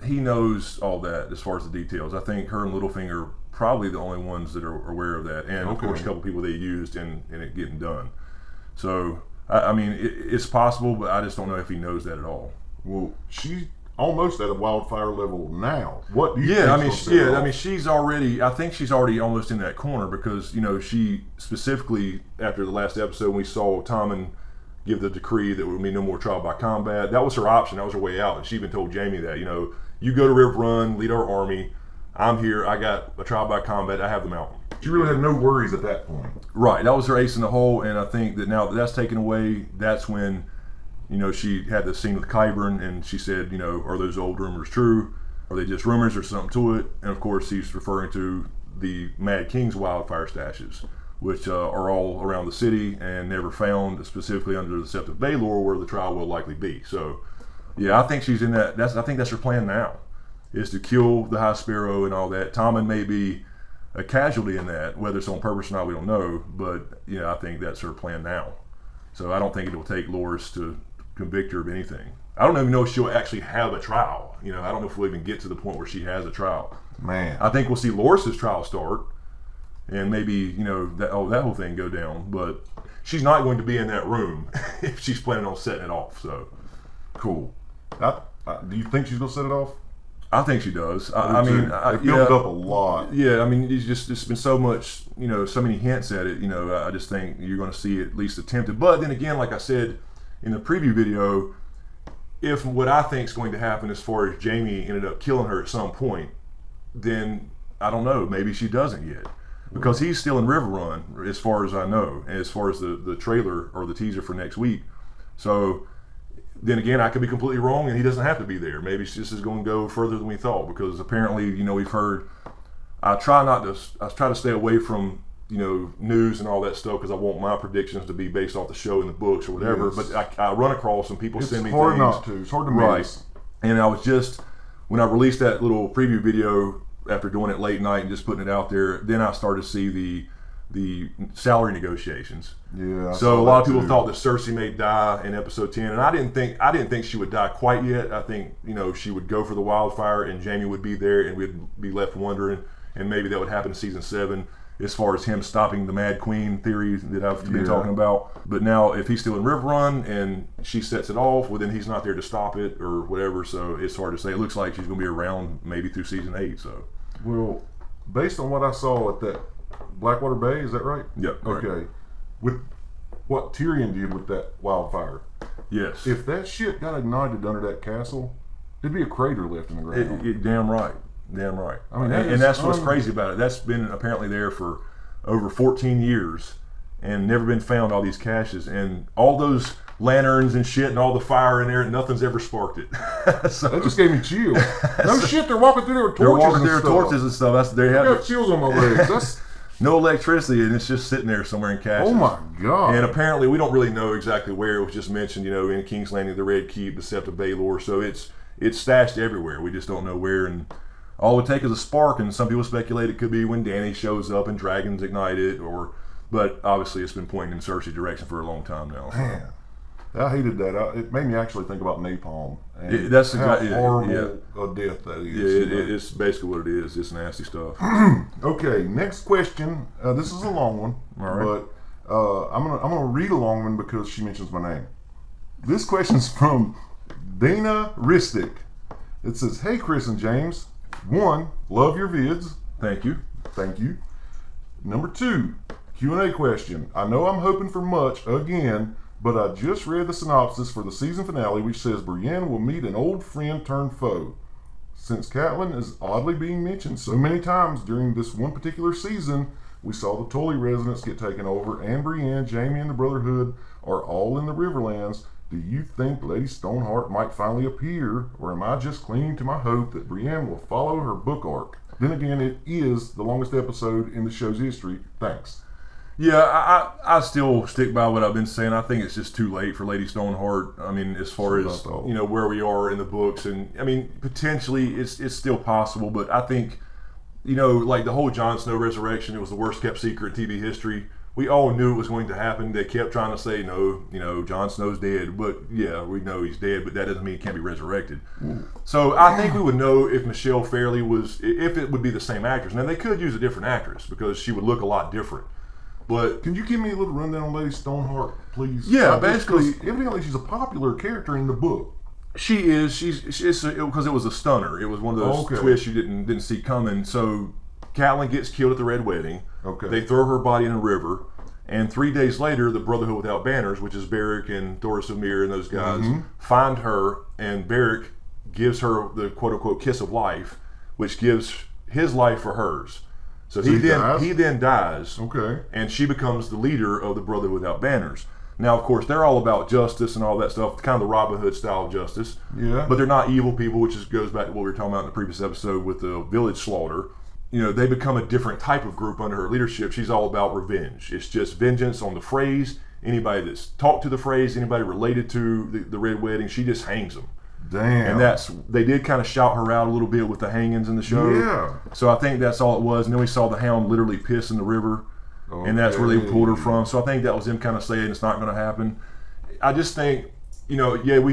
he knows all that as far as the details. I think her and Littlefinger are probably the only ones that are aware of that. And, of course, a couple people they used in it getting done. So... I mean, it's possible, but I just don't know if he knows that at all. Well, she's almost at a wildfire level now. What do you think? I think she's already almost in that corner because, you know, she specifically, after the last episode, we saw Tommen give the decree that there would be no more trial by combat. That was her option. That was her way out. And she even told Jaime that, you know, you go to River Run, lead our army. I'm here. I got a trial by combat. I have the mountain. She really had no worries at that point. Right. That was her ace in the hole. And I think that now that that's taken away, that's when, you know, she had the scene with Qyburn and she said, you know, are those old rumors true? Are they just rumors or something to it? And of course, he's referring to the Mad King's wildfire stashes, which are all around the city and never found specifically under the Sept of Baelor where the trial will likely be. So, yeah, I think she's in that. I think that's her plan now, is to kill the High Sparrow and all that. Tommen may be a casualty in that. Whether it's on purpose or not, we don't know. But I think that's her plan now. So I don't think it will take Loris to convict her of anything. I don't even know if she'll actually have a trial. I don't know if we'll even get to the point where she has a trial. Man, I think we'll see Loris's trial start, and maybe that whole thing go down. But she's not going to be in that room if she's planning on setting it off. So cool. Do you think she's gonna set it off? I think she does. It built up a lot. Yeah, I mean, it's been so much, so many hints at it. I just think you're going to see it at least attempted. But then again, like I said in the preview video, if what I think is going to happen as far as Jamie ended up killing her at some point, then I don't know. Maybe she doesn't yet, because he's still in River Run, as far as I know, and as far as the trailer or the teaser for next week. So. Then again, I could be completely wrong, and he doesn't have to be there. Maybe this is going to go further than we thought, because apparently, we've heard. I try to stay away from news and all that stuff, because I want my predictions to be based off the show and the books or whatever. Yes. But I run across some people send me things. It's hard not to. It's hard to miss. Right. And I was just when I released that little preview video after doing it late night and just putting it out there. Then I started to see the salary negotiations. Yeah. So a lot of people thought that Cersei may die in episode 10, and I didn't think she would die quite yet. I think she would go for the wildfire, and Jamie would be there, and we'd be left wondering, and maybe that would happen in season 7, as far as him stopping the Mad Queen theory that I've been talking about. But now, if he's still in River Run and she sets it off, well, then he's not there to stop it or whatever. So it's hard to say. It looks like she's going to be around maybe through season 8. So, well, based on what I saw at that Blackwater Bay, is that right? Yeah. Okay. Right. With what Tyrion did with that wildfire, yes. If that shit got ignited under that castle, there'd be a crater left in the ground. Damn right. Damn right. I mean, and that's what's crazy about it. That's been apparently there for over 14 years and never been found, all these caches. And all those lanterns and shit and all the fire in there, nothing's ever sparked it. So, that just gave me chills. No shit, they're walking through there with torches. They're walking through torches and stuff. I got chills on my legs. That's no electricity, and it's just sitting there somewhere in caches. Oh my God. And apparently we don't really know exactly where. It was just mentioned, in King's Landing, the Red Keep, the Sept of Baelor. So it's stashed everywhere. We just don't know where. And all it would take is a spark, and some people speculate it could be when Dany shows up and dragons ignite it, but obviously it's been pointing in Cersei's direction for a long time now. So. Man, I hated that. It made me actually think about napalm. And that's how exactly horrible a death that is. Yeah, it's basically what it is. It's nasty stuff. Okay, next question. This is a long one, all right. But I'm gonna read a long one because she mentions my name. This question's from Dana Ristic. It says, "Hey Chris and James, 1, love your vids. Thank you. Thank you. Number 2, Q&A question. I know I'm hoping for much again, but I just read the synopsis for the season finale, which says Brienne will meet an old friend turned foe. Since Catelyn is oddly being mentioned so many times during this one particular season, we saw the Tully residents get taken over, and Brienne, Jaime, and the Brotherhood are all in the Riverlands. Do you think Lady Stoneheart might finally appear, or am I just clinging to my hope that Brienne will follow her book arc? Then again, it is the longest episode in the show's history. Thanks." Yeah, I still stick by what I've been saying. I think it's just too late for Lady Stoneheart. I mean, as far as where we are in the books, and I mean, potentially it's still possible, but I think like the whole Jon Snow resurrection, it was the worst kept secret in TV history. We all knew it was going to happen. They kept trying to say no, Jon Snow's dead, but yeah, we know he's dead, but that doesn't mean he can't be resurrected. So I think we would know if Michelle Fairley if it would be the same actress. Now they could use a different actress because she would look a lot different. But can you give me a little rundown on Lady Stoneheart, please? Yeah, basically, evidently she's a popular character in the book. She is. She's because it was a stunner. It was one of those twists you didn't see coming. So Catelyn gets killed at the Red Wedding. Okay. They throw her body in a river, and 3 days later, the Brotherhood Without Banners, which is Beric and Thoros of Myr and those guys, find her, and Beric gives her the quote-unquote kiss of life, which gives his life for hers. So he then dies. Okay. And she becomes the leader of the Brotherhood Without Banners. Now, of course, they're all about justice and all that stuff, kind of the Robin Hood style of justice. Yeah. But they're not evil people, which goes back to what we were talking about in the previous episode with the village slaughter. They become a different type of group under her leadership. She's all about revenge. It's just vengeance on the Freys. Anybody that's talked to the Freys, anybody related to the Red Wedding, she just hangs them. Damn. And they did kind of shout her out a little bit with the hangings in the show. Yeah. So I think that's all it was. And then we saw the hound literally piss in the river. Okay. And that's where they pulled her from. So I think that was them kind of saying it's not going to happen. I just think, we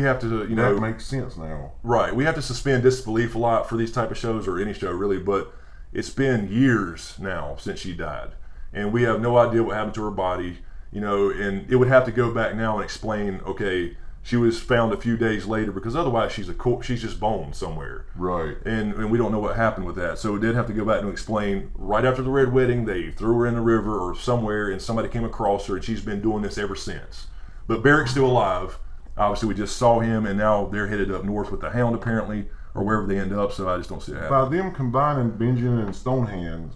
have to, That makes sense now. Right. We have to suspend disbelief a lot for these type of shows, or any show really, but it's been years now since she died. And we have no idea what happened to her body, and it would have to go back now and explain, okay, she was found a few days later, because otherwise she's just boned somewhere. Right. And we don't know what happened with that. So it did have to go back and explain, right after the Red Wedding, they threw her in the river or somewhere, and somebody came across her, and she's been doing this ever since. But Barrick's still alive. Obviously, we just saw him, and now they're headed up north with the hound, apparently, or wherever they end up, so I just don't see it happening. By them combining Benjamin and Cold Hands,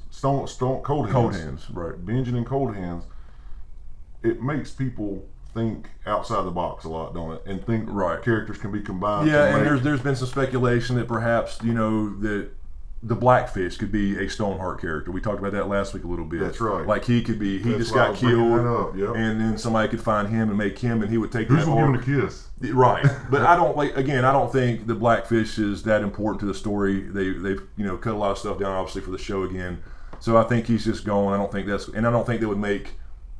right. Benjamin and Cold Hands, it makes people think outside the box a lot, don't it? And think characters can be combined. Yeah, and there's been some speculation that perhaps, that the Blackfish could be a Stoneheart character. We talked about that last week a little bit. That's right. Like he could be, he just got killed, and then somebody could find him and make him, and he would take Who's that gonna give him a kiss? Right. But I don't think the Blackfish is that important to the story. They've cut a lot of stuff down, obviously, for the show again. So I think he's just gone. I don't think they would make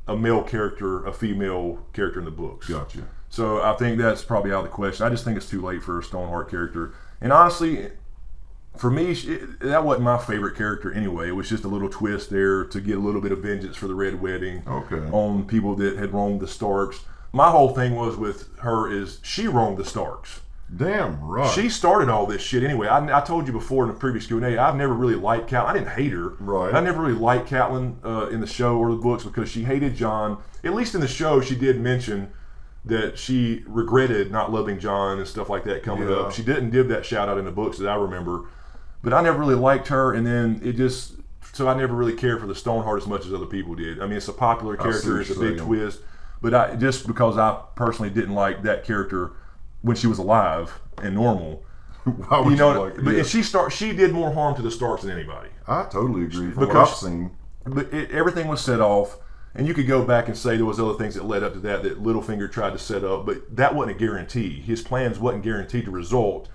a male character a female character in the books. Gotcha. So I think that's probably out of the question. I just think it's too late for a Stoneheart character. And honestly, for me, that wasn't my favorite character anyway. It was just a little twist there to get a little bit of vengeance for the Red Wedding on people that had wronged the Starks. My whole thing was with her is she wronged the Starks. Damn right. She started all this shit anyway. I told you before in the previous Q&A, I've never really liked Catelyn. I didn't hate her. Right. I never really liked Catelyn in the show or the books because she hated Jon. At least in the show, she did mention that she regretted not loving Jon and stuff like that coming up. She didn't give that shout out in the books that I remember. But I never really liked her, and then so I never really cared for the Stoneheart as much as other people did. I mean, it's a popular character, it's a big twist, but just because I personally didn't like that character when she was alive and normal. Why would you like it? But she did more harm to the Starks than anybody. I totally agree from what I've seen. But everything was set off, and you could go back and say there was other things that led up to that Littlefinger tried to set up, but that wasn't a guarantee. His plans wasn't guaranteed to result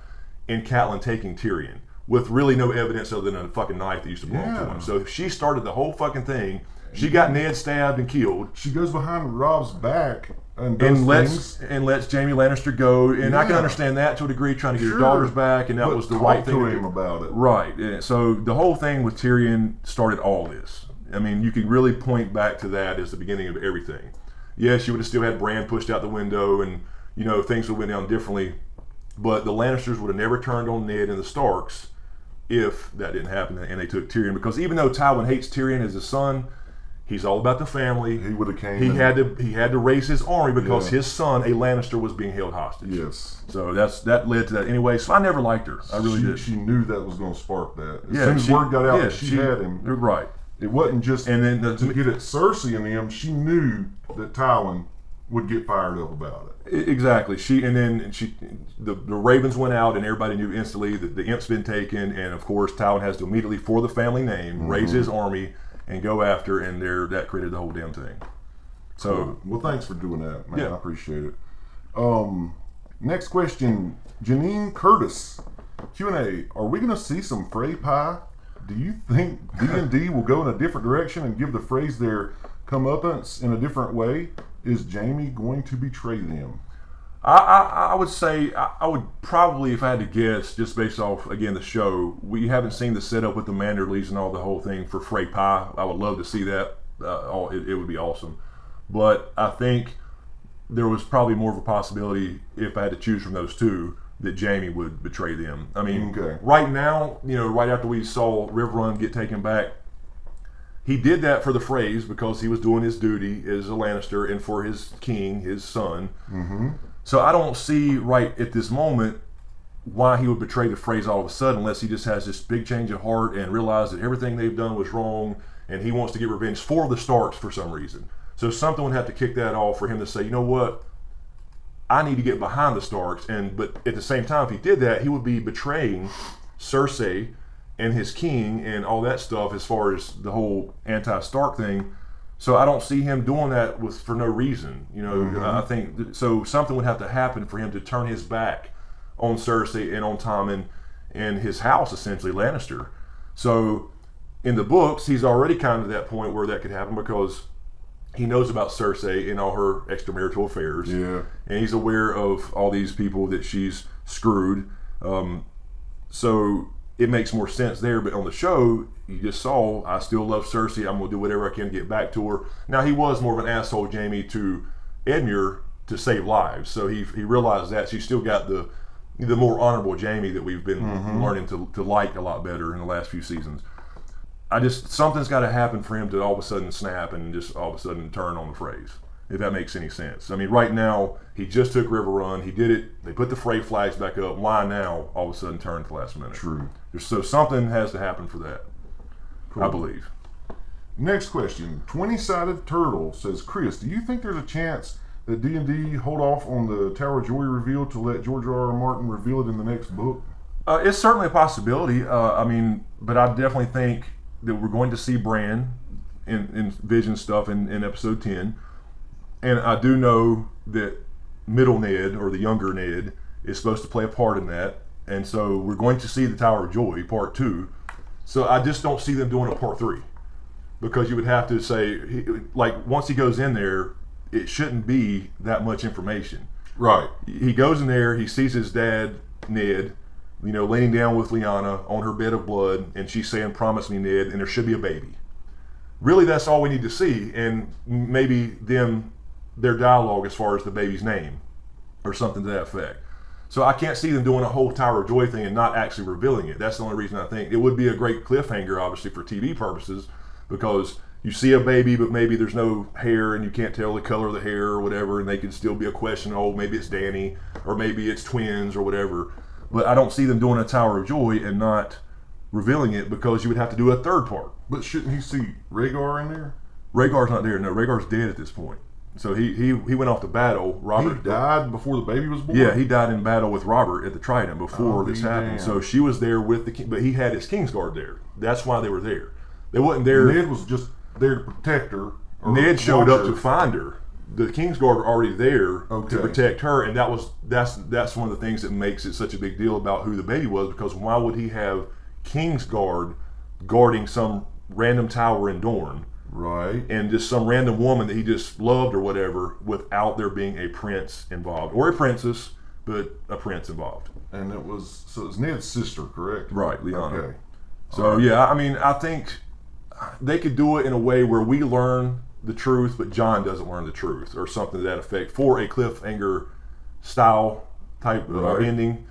in Catelyn taking Tyrion, with really no evidence other than a fucking knife that used to belong to him. So if she started the whole fucking thing, she got Ned stabbed and killed. She goes behind Rob's back and lets Jaime Lannister go, and I can understand that to a degree, trying to get her daughters back, and that was the right thing to him about it. Right. And so the whole thing with Tyrion started all this. I mean, you can really point back to that as the beginning of everything. Yes, you would have still had Bran pushed out the window, and things would have went down differently, but the Lannisters would have never turned on Ned and the Starks if that didn't happen and they took Tyrion, because even though Tywin hates Tyrion as his son, he's all about the family. He would have came. He had to raise his army because his son, a Lannister, was being held hostage. Yes. So that led to that anyway. So I never liked her. I really did. She knew that was going to spark that. As soon as word got out that she had him. Right. It wasn't just to get at Cersei and them. She knew that Tywin would get fired up about it. Exactly. The Ravens went out, and everybody knew instantly that the imp's been taken, and of course Tywin has to immediately, for the family name, raise his army and go after, and that created the whole damn thing. So, well, thanks for doing that, man. I appreciate it. Next question, Janine Curtis, Q&A. Are we going to see some Frey pie? Do you think D&D will go in a different direction and give the Freys their comeuppance in a different way? Is Jaime going to betray them? I would say, I would probably, if I had to guess, just based off, again, the show, we haven't seen the setup with the Manderleys and all the whole thing for Frey pie. I would love to see that. It would be awesome. But I think there was probably more of a possibility, if I had to choose from those two, that Jaime would betray them. I mean, right now, right after we saw Riverrun get taken back, he did that for the Freys because he was doing his duty as a Lannister and for his king, his son. So I don't see right at this moment why he would betray the Freys all of a sudden, unless he just has this big change of heart and realized that everything they've done was wrong and he wants to get revenge for the Starks for some reason. So something would have to kick that off for him to say, you know what, I need to get behind the Starks. But at the same time, if he did that, he would be betraying Cersei and his king and all that stuff as far as the whole anti-Stark thing. So I don't see him doing that for no reason. I think so something would have to happen for him to turn his back on Cersei and on Tommen and his house, essentially Lannister. So in the books, he's already kind of at that point where that could happen because he knows about Cersei and all her extramarital affairs. Yeah. And he's aware of all these people that she's screwed. So it makes more sense there. But on the show, you just saw, I still love Cersei. I'm going to do whatever I can to get back to her. Now, he was more of an asshole, Jaime, to Edmure to save lives. So he realized that. So you still got the more honorable Jaime that we've been learning to like a lot better in the last few seasons. Something's got to happen for him to all of a sudden snap and just all of a sudden turn on the phrase, if that makes any sense. I mean, right now, he just took River Run. He did it. They put the Frey flags back up. Why now all of a sudden turn at the last minute? True. So something has to happen for that, cool. I believe. Next question. 20-Sided Turtle says, Chris, do you think there's a chance that D&D hold off on the Tower of Joy reveal to let George R.R. Martin reveal it in the next book? It's certainly a possibility. I mean, but I definitely think that we're going to see Bran in Vision stuff in episode 10. And I do know that middle Ned, or the younger Ned, is supposed to play a part in that. And so we're going to see the Tower of Joy, part 2. So I just don't see them doing a part 3. Because you would have to say, like, once he goes in there, it shouldn't be that much information. Right. He goes in there, he sees his dad, Ned, laying down with Lyanna on her bed of blood, and she's saying, promise me, Ned, and there should be a baby. Really, that's all we need to see, and maybe their dialogue as far as the baby's name, or something to that effect. So I can't see them doing a whole Tower of Joy thing and not actually revealing it. That's the only reason I think. It would be a great cliffhanger, obviously, for TV purposes, because you see a baby, but maybe there's no hair, and you can't tell the color of the hair or whatever, and they could still be a question, oh, maybe it's Dany, or maybe it's twins, or whatever. But I don't see them doing a Tower of Joy and not revealing it, because you would have to do a third part. But shouldn't he see Rhaegar in there? Rhaegar's not there. No, Rhaegar's dead at this point. So he went off to battle. Robert He died before the baby was born? Yeah, he died in battle with Robert at the Trident before this happened. Damn. So she was there with the king, but he had his Kingsguard there. That's why they were there. They wasn't there. Ned was just there to protect her. Ned showed up to find her. The Kingsguard were already there to Okay. protect her, and that's one of the things that makes it such a big deal about who the baby was, because why would he have Kingsguard guarding some random tower in Dorne? Right. And just some random woman that he just loved or whatever, without there being a prince involved, or a princess, but a prince involved. And it was Ned's sister, correct? Right, Lyanna. Okay. So yeah, I mean, I think they could do it in a way where we learn the truth, but Jon doesn't learn the truth, or something to that effect, for a cliffhanger style type Right. ending,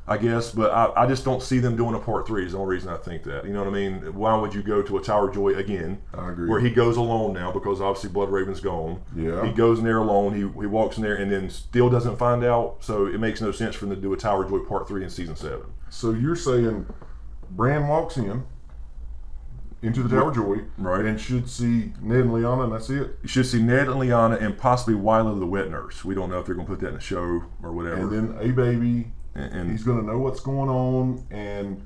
I guess. But I just don't see them doing a part 3 is the only reason I think that. You know what I mean? Why would you go to a Tower of Joy again? I agree. Where he goes alone now, because obviously Bloodraven's gone. Yeah. He goes in there alone, he walks in there and then still doesn't find out, so it makes no sense for them to do a Tower of Joy part 3 in season 7. So you're saying Bran walks into the Tower of Joy, Right. and should see Ned and Lyanna, and that's it? You should see Ned and Lyanna and possibly Wyla the wet nurse. We don't know if they're going to put that in the show or whatever. And then a baby, And he's going to know what's going on, and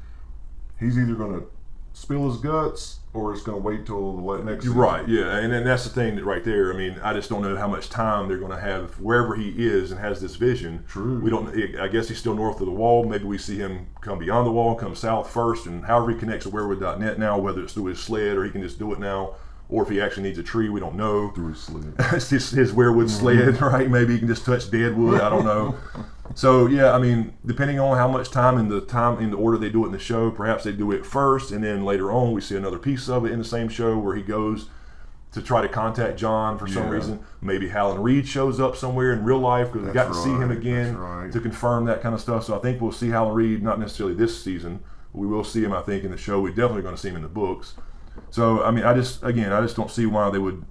he's either going to spill his guts, or it's going to wait till the next you're season. right, yeah, and that's the thing right there. I mean, I just don't know how much time they're going to have wherever he is and has this vision. True. We don't. I guess he's still north of the wall. Maybe we see him come beyond the wall, come south first, and however he connects to werewood.net now, whether it's through his sled or he can just do it now, or if he actually needs a tree, we don't know. Through his sled. It's just his werewood sled, right? Maybe he can just touch dead wood. I don't know. So yeah, I mean, depending on how much time in the order they do it in the show, perhaps they do it first, and then later on we see another piece of it in the same show where he goes to try to contact Jon for some reason. Maybe Howland Reed shows up somewhere in real life, because we got to see him again to confirm that kind of stuff. So I think we'll see Howland Reed, not necessarily this season, but we will see him, I think, in the show. We're definitely going to see him in the books. So I mean, I just don't see why they would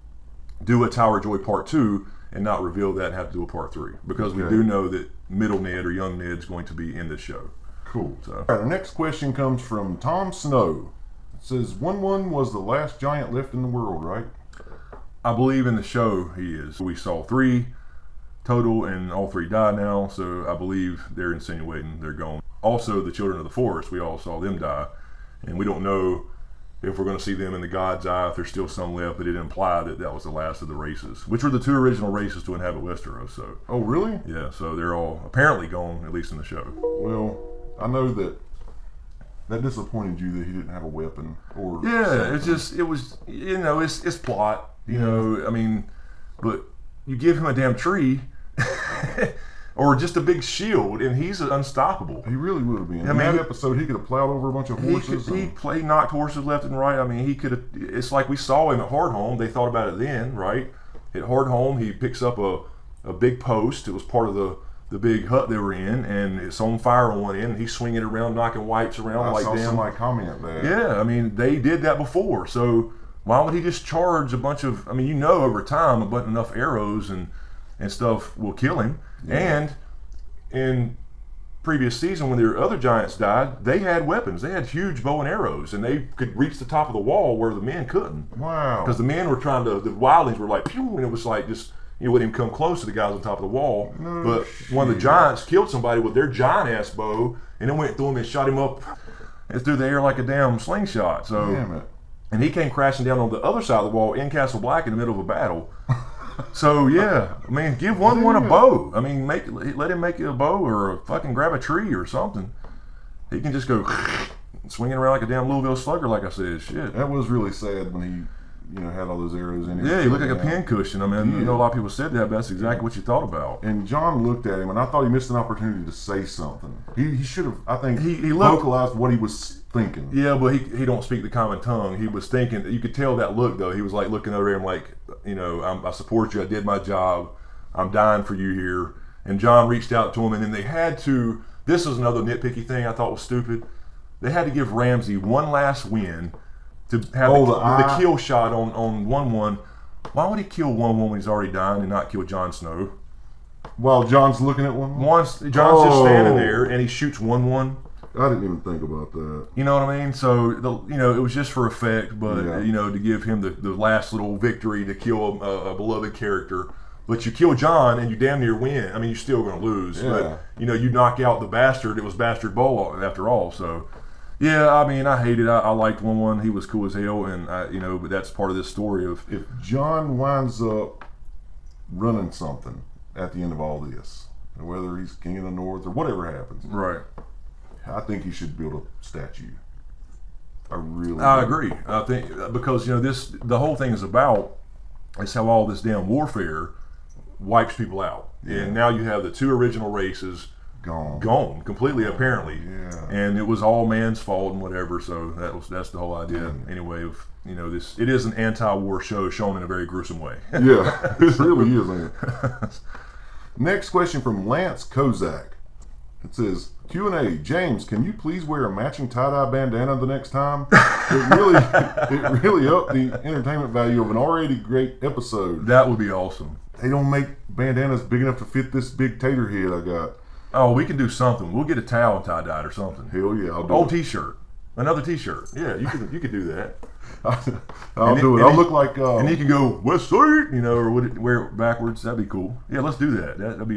do a Tower of Joy part 2 and not reveal that and have to do a part 3, because we do know that middle Ned or young Ned's going to be in this show. Cool. So. All right, our next question comes from Tom Snow. It says, 1-1 was the last giant left in the world, right? I believe in the show he is. We saw 3 total, and all 3 die now, so I believe they're insinuating they're gone. Also, the Children of the Forest, we all saw them die, and we don't know if we're going to see them in the God's Eye, if there's still some left, but it implied that that was the last of the races, which were the 2 original races to inhabit Westeros. So. Oh, really? Yeah. So they're all apparently gone, at least in the show. Well, I know that disappointed you that he didn't have a weapon, or yeah, it was it's plot, I mean, but you give him a damn tree. Or just a big shield, and he's unstoppable. He really would have been. In that episode, he could have plowed over a bunch of horses. He knocked horses left and right. I mean, he could have. It's like we saw him at Hardhome. They thought about it then, right? At Hardhome, he picks up a big post. It was part of the big hut they were in, and it's on fire on one end. And he's swinging it around, knocking whites around like damn. I saw somebody comment that. Yeah, I mean, they did that before. So why would he just charge a bunch of? I mean, over time, enough arrows and stuff will kill him. Yeah. And in previous season, when their other giants died, they had weapons. They had huge bow and arrows, and they could reach the top of the wall where the men couldn't. Wow! Because the men were the wildlings were like, pew, and it was like just wouldn't even come close to the guys on top of the wall. No but shit. One of the giants killed somebody with their giant ass bow, and then went through him and shot him up through the air like a damn slingshot. So, damn it! And he came crashing down on the other side of the wall in Castle Black in the middle of a battle. So yeah, I mean, give one a bow. I mean, let him make a bow or fucking grab a tree or something. He can just go swinging around like a damn Louisville Slugger, like I said. Shit. That was really sad when he, had all those arrows in him. Yeah, he looked like a pincushion. I mean, a lot of people said that, but that's exactly what you thought about. And John looked at him, and I thought he missed an opportunity to say something. He should have, I think, he vocalized what he was thinking. Yeah, but he don't speak the common tongue. He was thinking. You could tell that look though. He was like looking over at him like, I support you. I did my job. I'm dying for you here. And John reached out to him, and then they had to. This is another nitpicky thing I thought was stupid. They had to give Ramsay one last win to have the kill shot on 1-1. Why would he kill 1-1 when he's already dying and not kill Jon Snow? While John's looking at 1-1? John's just standing there and he shoots 1-1. I didn't even think about that. You know what I mean? So it was just for effect, but to give him the last little victory to kill a beloved character. But you kill John and you damn near win. I mean, you're still going to lose, but you knock out the bastard. It was Bastard Bull after all. So yeah, I mean, I hated. I liked 1-1. He was cool as hell, and but that's part of this story of if John winds up running something at the end of all this, whether he's King of the North or whatever happens, right. I think he should build a statue. I agree. I think because the whole thing is how all this damn warfare wipes people out, and now you have the 2 original races gone completely apparently, and it was all man's fault and whatever. So that's the whole idea anyway of this. It is an anti-war show shown in a very gruesome way. Yeah, it really is. Ain't it? Next question from Lance Kozak. It says, Q&A, James, can you please wear a matching tie-dye bandana the next time? It really upped the entertainment value of an already great episode. That would be awesome. They don't make bandanas big enough to fit this big tater head I got. Oh, we can do something. We'll get a towel and tie-dyed or something. Hell yeah, I'll do Old t-shirt. Another t-shirt. Yeah, you could do that. I'll do it. I'll look like... and you can go, West Side, or wear it backwards. That'd be cool. Yeah, let's do that. That'd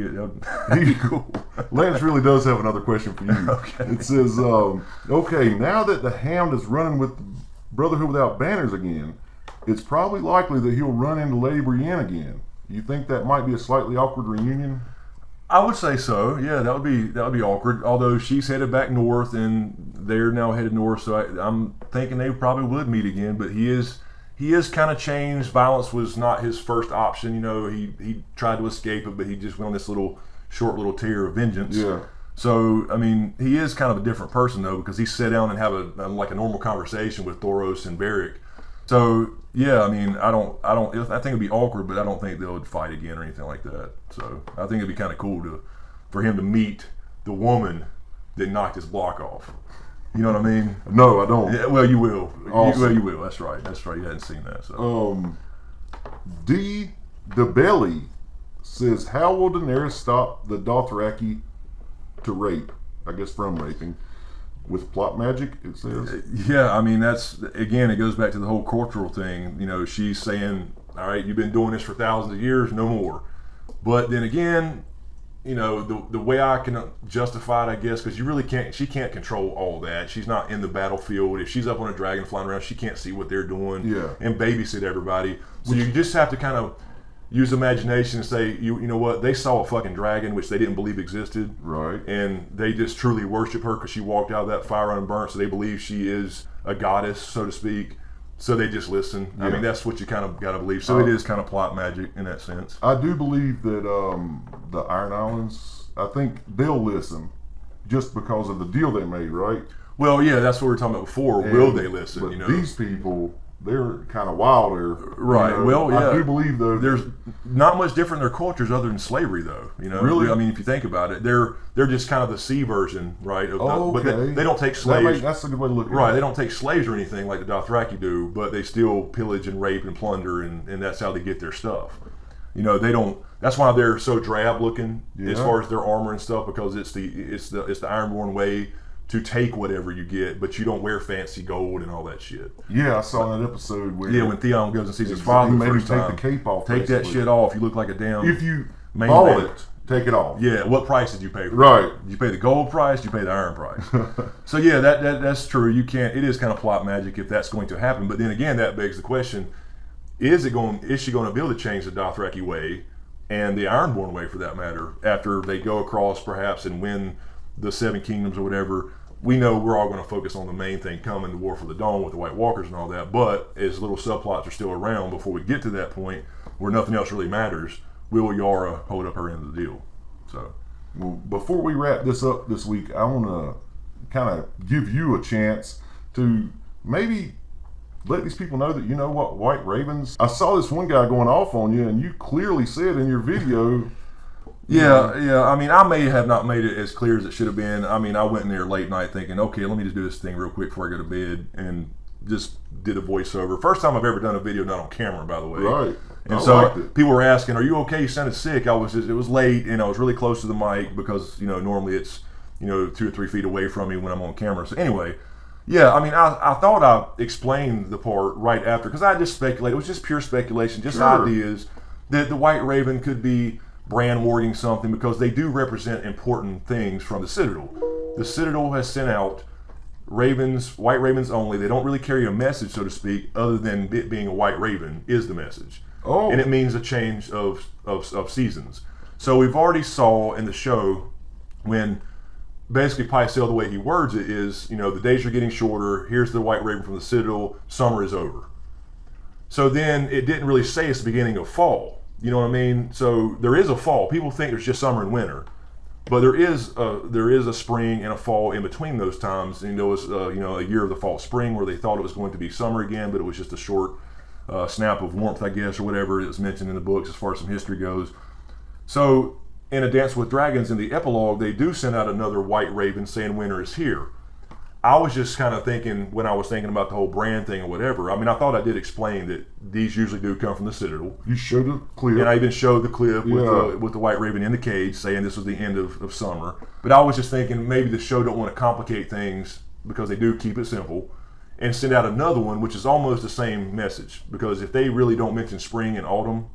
be cool. Lance really does have another question for you. Okay. It says, okay, now that the Hound is running with Brotherhood Without Banners again, it's probably likely that he'll run into Lady Brienne again. You think that might be a slightly awkward reunion? I would say so. Yeah, that would be awkward. Although she's headed back north, and they're now headed north, so I'm thinking they probably would meet again. But he is kind of changed. Violence was not his first option. He tried to escape it, but he just went on this short little tear of vengeance. Yeah. So I mean, he is kind of a different person though, because he sat down and have a normal conversation with Thoros and Beric. So yeah, I mean, I think it'd be awkward, but I don't think they would fight again or anything like that. So I think it'd be kind of cool for him to meet the woman that knocked his block off. You know what I mean? No, I don't. Yeah, well, you will. Awesome. You will. That's right. You hadn't seen that. So. D. The Belly says, how will Daenerys stop the Dothraki to rape? I guess from raping. With plot magic, it says. Yeah, I mean, that's, again, it goes back to the whole cultural thing. She's saying, all right, you've been doing this for thousands of years, no more. But then again, you know, the way I can justify it, I guess, because you really can't, she can't control all that. She's not in the battlefield. If she's up on a dragon flying around, she can't see what they're doing and babysit everybody. So you just have to kind of use imagination and say, you know what, they saw a fucking dragon, which they didn't believe existed. Right. And they just truly worship her because she walked out of that fire unburnt, so they believe she is a goddess, so to speak. So they just listen. I mean, that's what you kind of got to believe. So it is kind of plot magic in that sense. I do believe that the Iron Islands, I think they'll listen just because of the deal they made, right? Well, yeah, that's what we were talking about before. Will they listen? But you know, these people, they're kind of wilder. Right. You know? Well, yeah. I do believe though. There's not much different in their cultures other than slavery, though. You know, really. I mean, if you think about it, they're just kind of the sea version, right? Of okay. But they don't take slaves. That's a good way to look at it. Right. They don't take slaves or anything like the Dothraki do, but they still pillage and rape and plunder, and that's how they get their stuff. You know, they don't. That's why they're so drab looking as far as their armor and stuff, because it's the Ironborn way to take whatever you get, but you don't wear fancy gold and all that shit. Yeah, I saw that episode where when Theon goes and sees his father the first time. Take the cape off. Take that shit off. You look like a damn. If you bought it, take it off. Yeah. What price did you pay for it? Right. Did you pay the gold price? Did you pay the iron price? So yeah, that's true. You can't. It is kind of plot magic if that's going to happen. But then again, that begs the question: Is she going to be able to change the Dothraki way and the Ironborn way, for that matter, after they go across perhaps and win the Seven Kingdoms or whatever? We know we're all going to focus on the main thing coming, the War for the Dawn with the White Walkers and all that, but as little subplots are still around before we get to that point where nothing else really matters, will Yara hold up her end of the deal? So, well, before we wrap this up this week, I want to kind of give you a chance to maybe let these people know that, you know what, White Ravens, I saw this one guy going off on you, and you clearly said in your video. Yeah. I mean, I may have not made it as clear as it should have been. I mean, I went in there late night thinking, okay, let me just do this thing real quick before I go to bed, and just did a voiceover. First time I've ever done a video not on camera, by the way. Right. And so people were asking, "Are you okay? You sounded sick." It was late, and I was really close to the mic because, you know, normally it's, you know, 2 or 3 feet away from me when I'm on camera. So anyway, yeah, I mean, I thought I explained the part right after, because I just speculated. It was just pure speculation, just ideas that the White Raven could be brand warding something, because they do represent important things from the Citadel. The Citadel has sent out ravens, white ravens only. They don't really carry a message, so to speak, other than it being a white raven is the message. Oh. And it means a change of seasons. So we've already saw in the show when basically Pycelle, the way he words it is, you know, the days are getting shorter, here's the white raven from the Citadel, summer is over. So then it didn't really say it's the beginning of fall. You know what I mean? So there is a fall. People think there's just summer and winter, but there is a spring and a fall in between those times. And there was you know, a year of the fall spring where they thought it was going to be summer again, but it was just a short snap of warmth, I guess, or whatever is mentioned in the books as far as some history goes. So in A Dance with Dragons, in the epilogue, they do send out another white raven saying winter is here. I was just kind of thinking, when I was thinking about the whole brand thing or whatever, I mean, I thought I did explain that these usually do come from the Citadel. You showed the clip. And I even showed the clip with the white raven in the cage saying this was the end of summer. But I was just thinking maybe the show don't want to complicate things, because they do keep it simple, and send out another one which is almost the same message. Because if they really don't mention spring and autumn,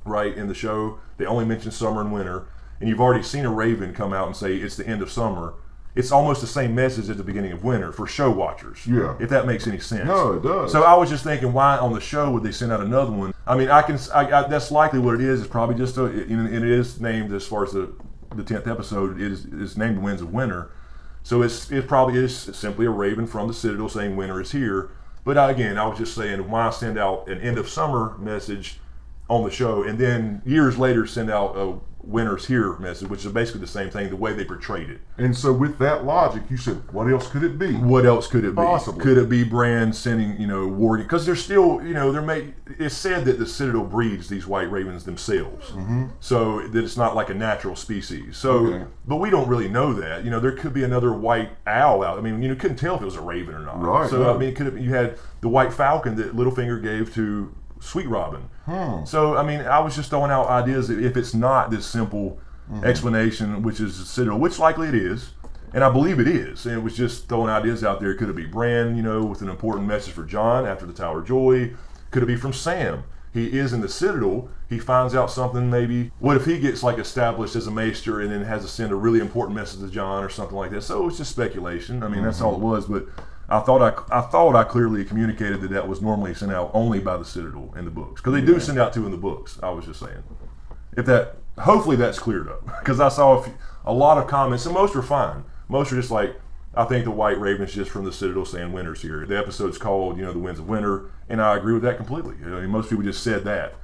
right, in the show, they only mention summer and winter, and you've already seen a raven come out and say it's the end of summer, it's almost the same message at the beginning of winter for show watchers. Yeah. If that makes any sense. No, it does. So I was just thinking, why on the show would they send out another one? I mean, that's likely what it is. It's probably just and it is named, as far as the 10th episode, it is named Winds of Winter. So it probably is simply a raven from the Citadel saying winter is here. But again, I was just saying, why send out an end of summer message on the show and then years later send out a winter's here message, which is basically the same thing, the way they portrayed it. And so with that logic, you said, what else could it be? What else could it be? Possibly. Could it be Bran sending, you know, warding? Because they're still, you know, it's said that the Citadel breeds these white ravens themselves. Mm-hmm. So that it's not like a natural species. So, but we don't really know that. You know, there could be another white owl out. I mean, you couldn't tell if it was a raven or not. Right. So, I mean, you had the white falcon that Littlefinger gave to Sweet Robin. So, I mean, I was just throwing out ideas that if it's not this simple explanation, which is the Citadel, which likely it is, and I believe it is, and it was just throwing ideas out there. Could it be Bran, you know, with an important message for Jon after the Tower of Joy? Could it be from Sam? he is in the Citadel, he finds out something maybe. What if he gets like established as a maester and then has to send a really important message to John or something like that? So it's just speculation. I mean, that's all it was. But I thought I clearly communicated that was normally sent out only by the Citadel in the books, because they do send out 2 in the books. I was just saying. Hopefully that's cleared up, because I saw a lot of comments, and most were fine. Most are just like, I think the White Raven's just from the Citadel saying winter's here. The episode's called, the Winds of Winter, and I agree with that completely. Most people just said that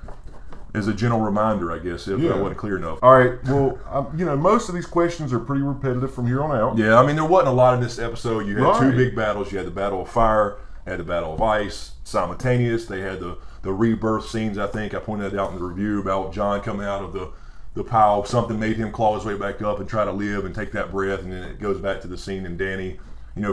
as a general reminder, I guess, if I wasn't clear enough. All right, well, most of these questions are pretty repetitive from here on out. Yeah, I mean, there wasn't a lot in this episode. You had 2 big battles. You had the Battle of Fire, had the Battle of Ice, simultaneous. They had the rebirth scenes, I think. I pointed that out in the review about John coming out of the pile. Something made him claw his way back up and try to live and take that breath, and then it goes back to the scene and Danny,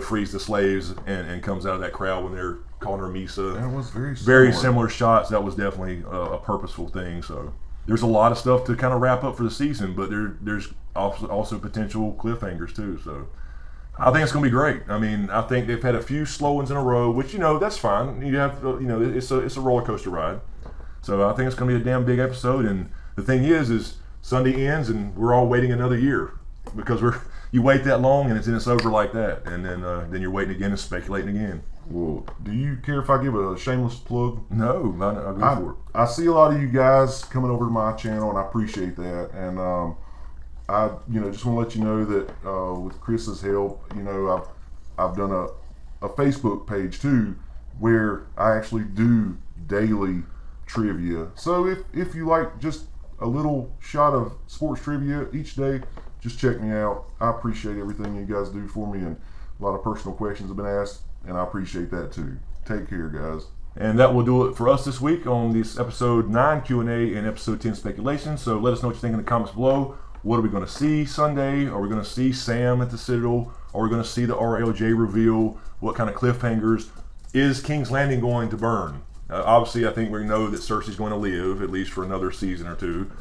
frees the slaves and comes out of that crowd when they're calling her Misa. That was very similar shots. That was definitely a purposeful thing. So there's a lot of stuff to kind of wrap up for the season, but there's also potential cliffhangers too. So I think it's going to be great. I mean, I think they've had a few slow ones in a row, which that's fine. You have it's a roller coaster ride. So I think it's going to be a damn big episode. And the thing is Sunday ends and we're all waiting another year, because you wait that long and it's over like that, and then you're waiting again and speculating again. Well, do you care if I give a shameless plug? No, I'll go for it. I see a lot of you guys coming over to my channel, and I appreciate that. And I just want to let you know that with Chris's help, I've done a Facebook page too, where I actually do daily trivia. So if you like just a little shot of sports trivia each day, just check me out. I appreciate everything you guys do for me, and a lot of personal questions have been asked, and I appreciate that too. Take care, guys. And that will do it for us this week on this episode 9 Q&A and episode 10 speculation. So let us know what you think in the comments below. What are we going to see Sunday? Are we going to see Sam at the Citadel? Are we going to see the RLJ reveal? What kind of cliffhangers? Is King's Landing going to burn? Obviously, I think we know that Cersei's going to live, at least for another season or 2.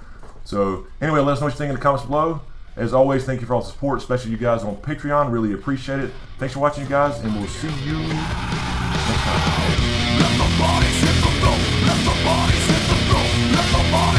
So anyway, let us know what you think in the comments below. As always, thank you for all the support, especially you guys on Patreon. Really appreciate it. Thanks for watching, you guys, and we'll see you next time.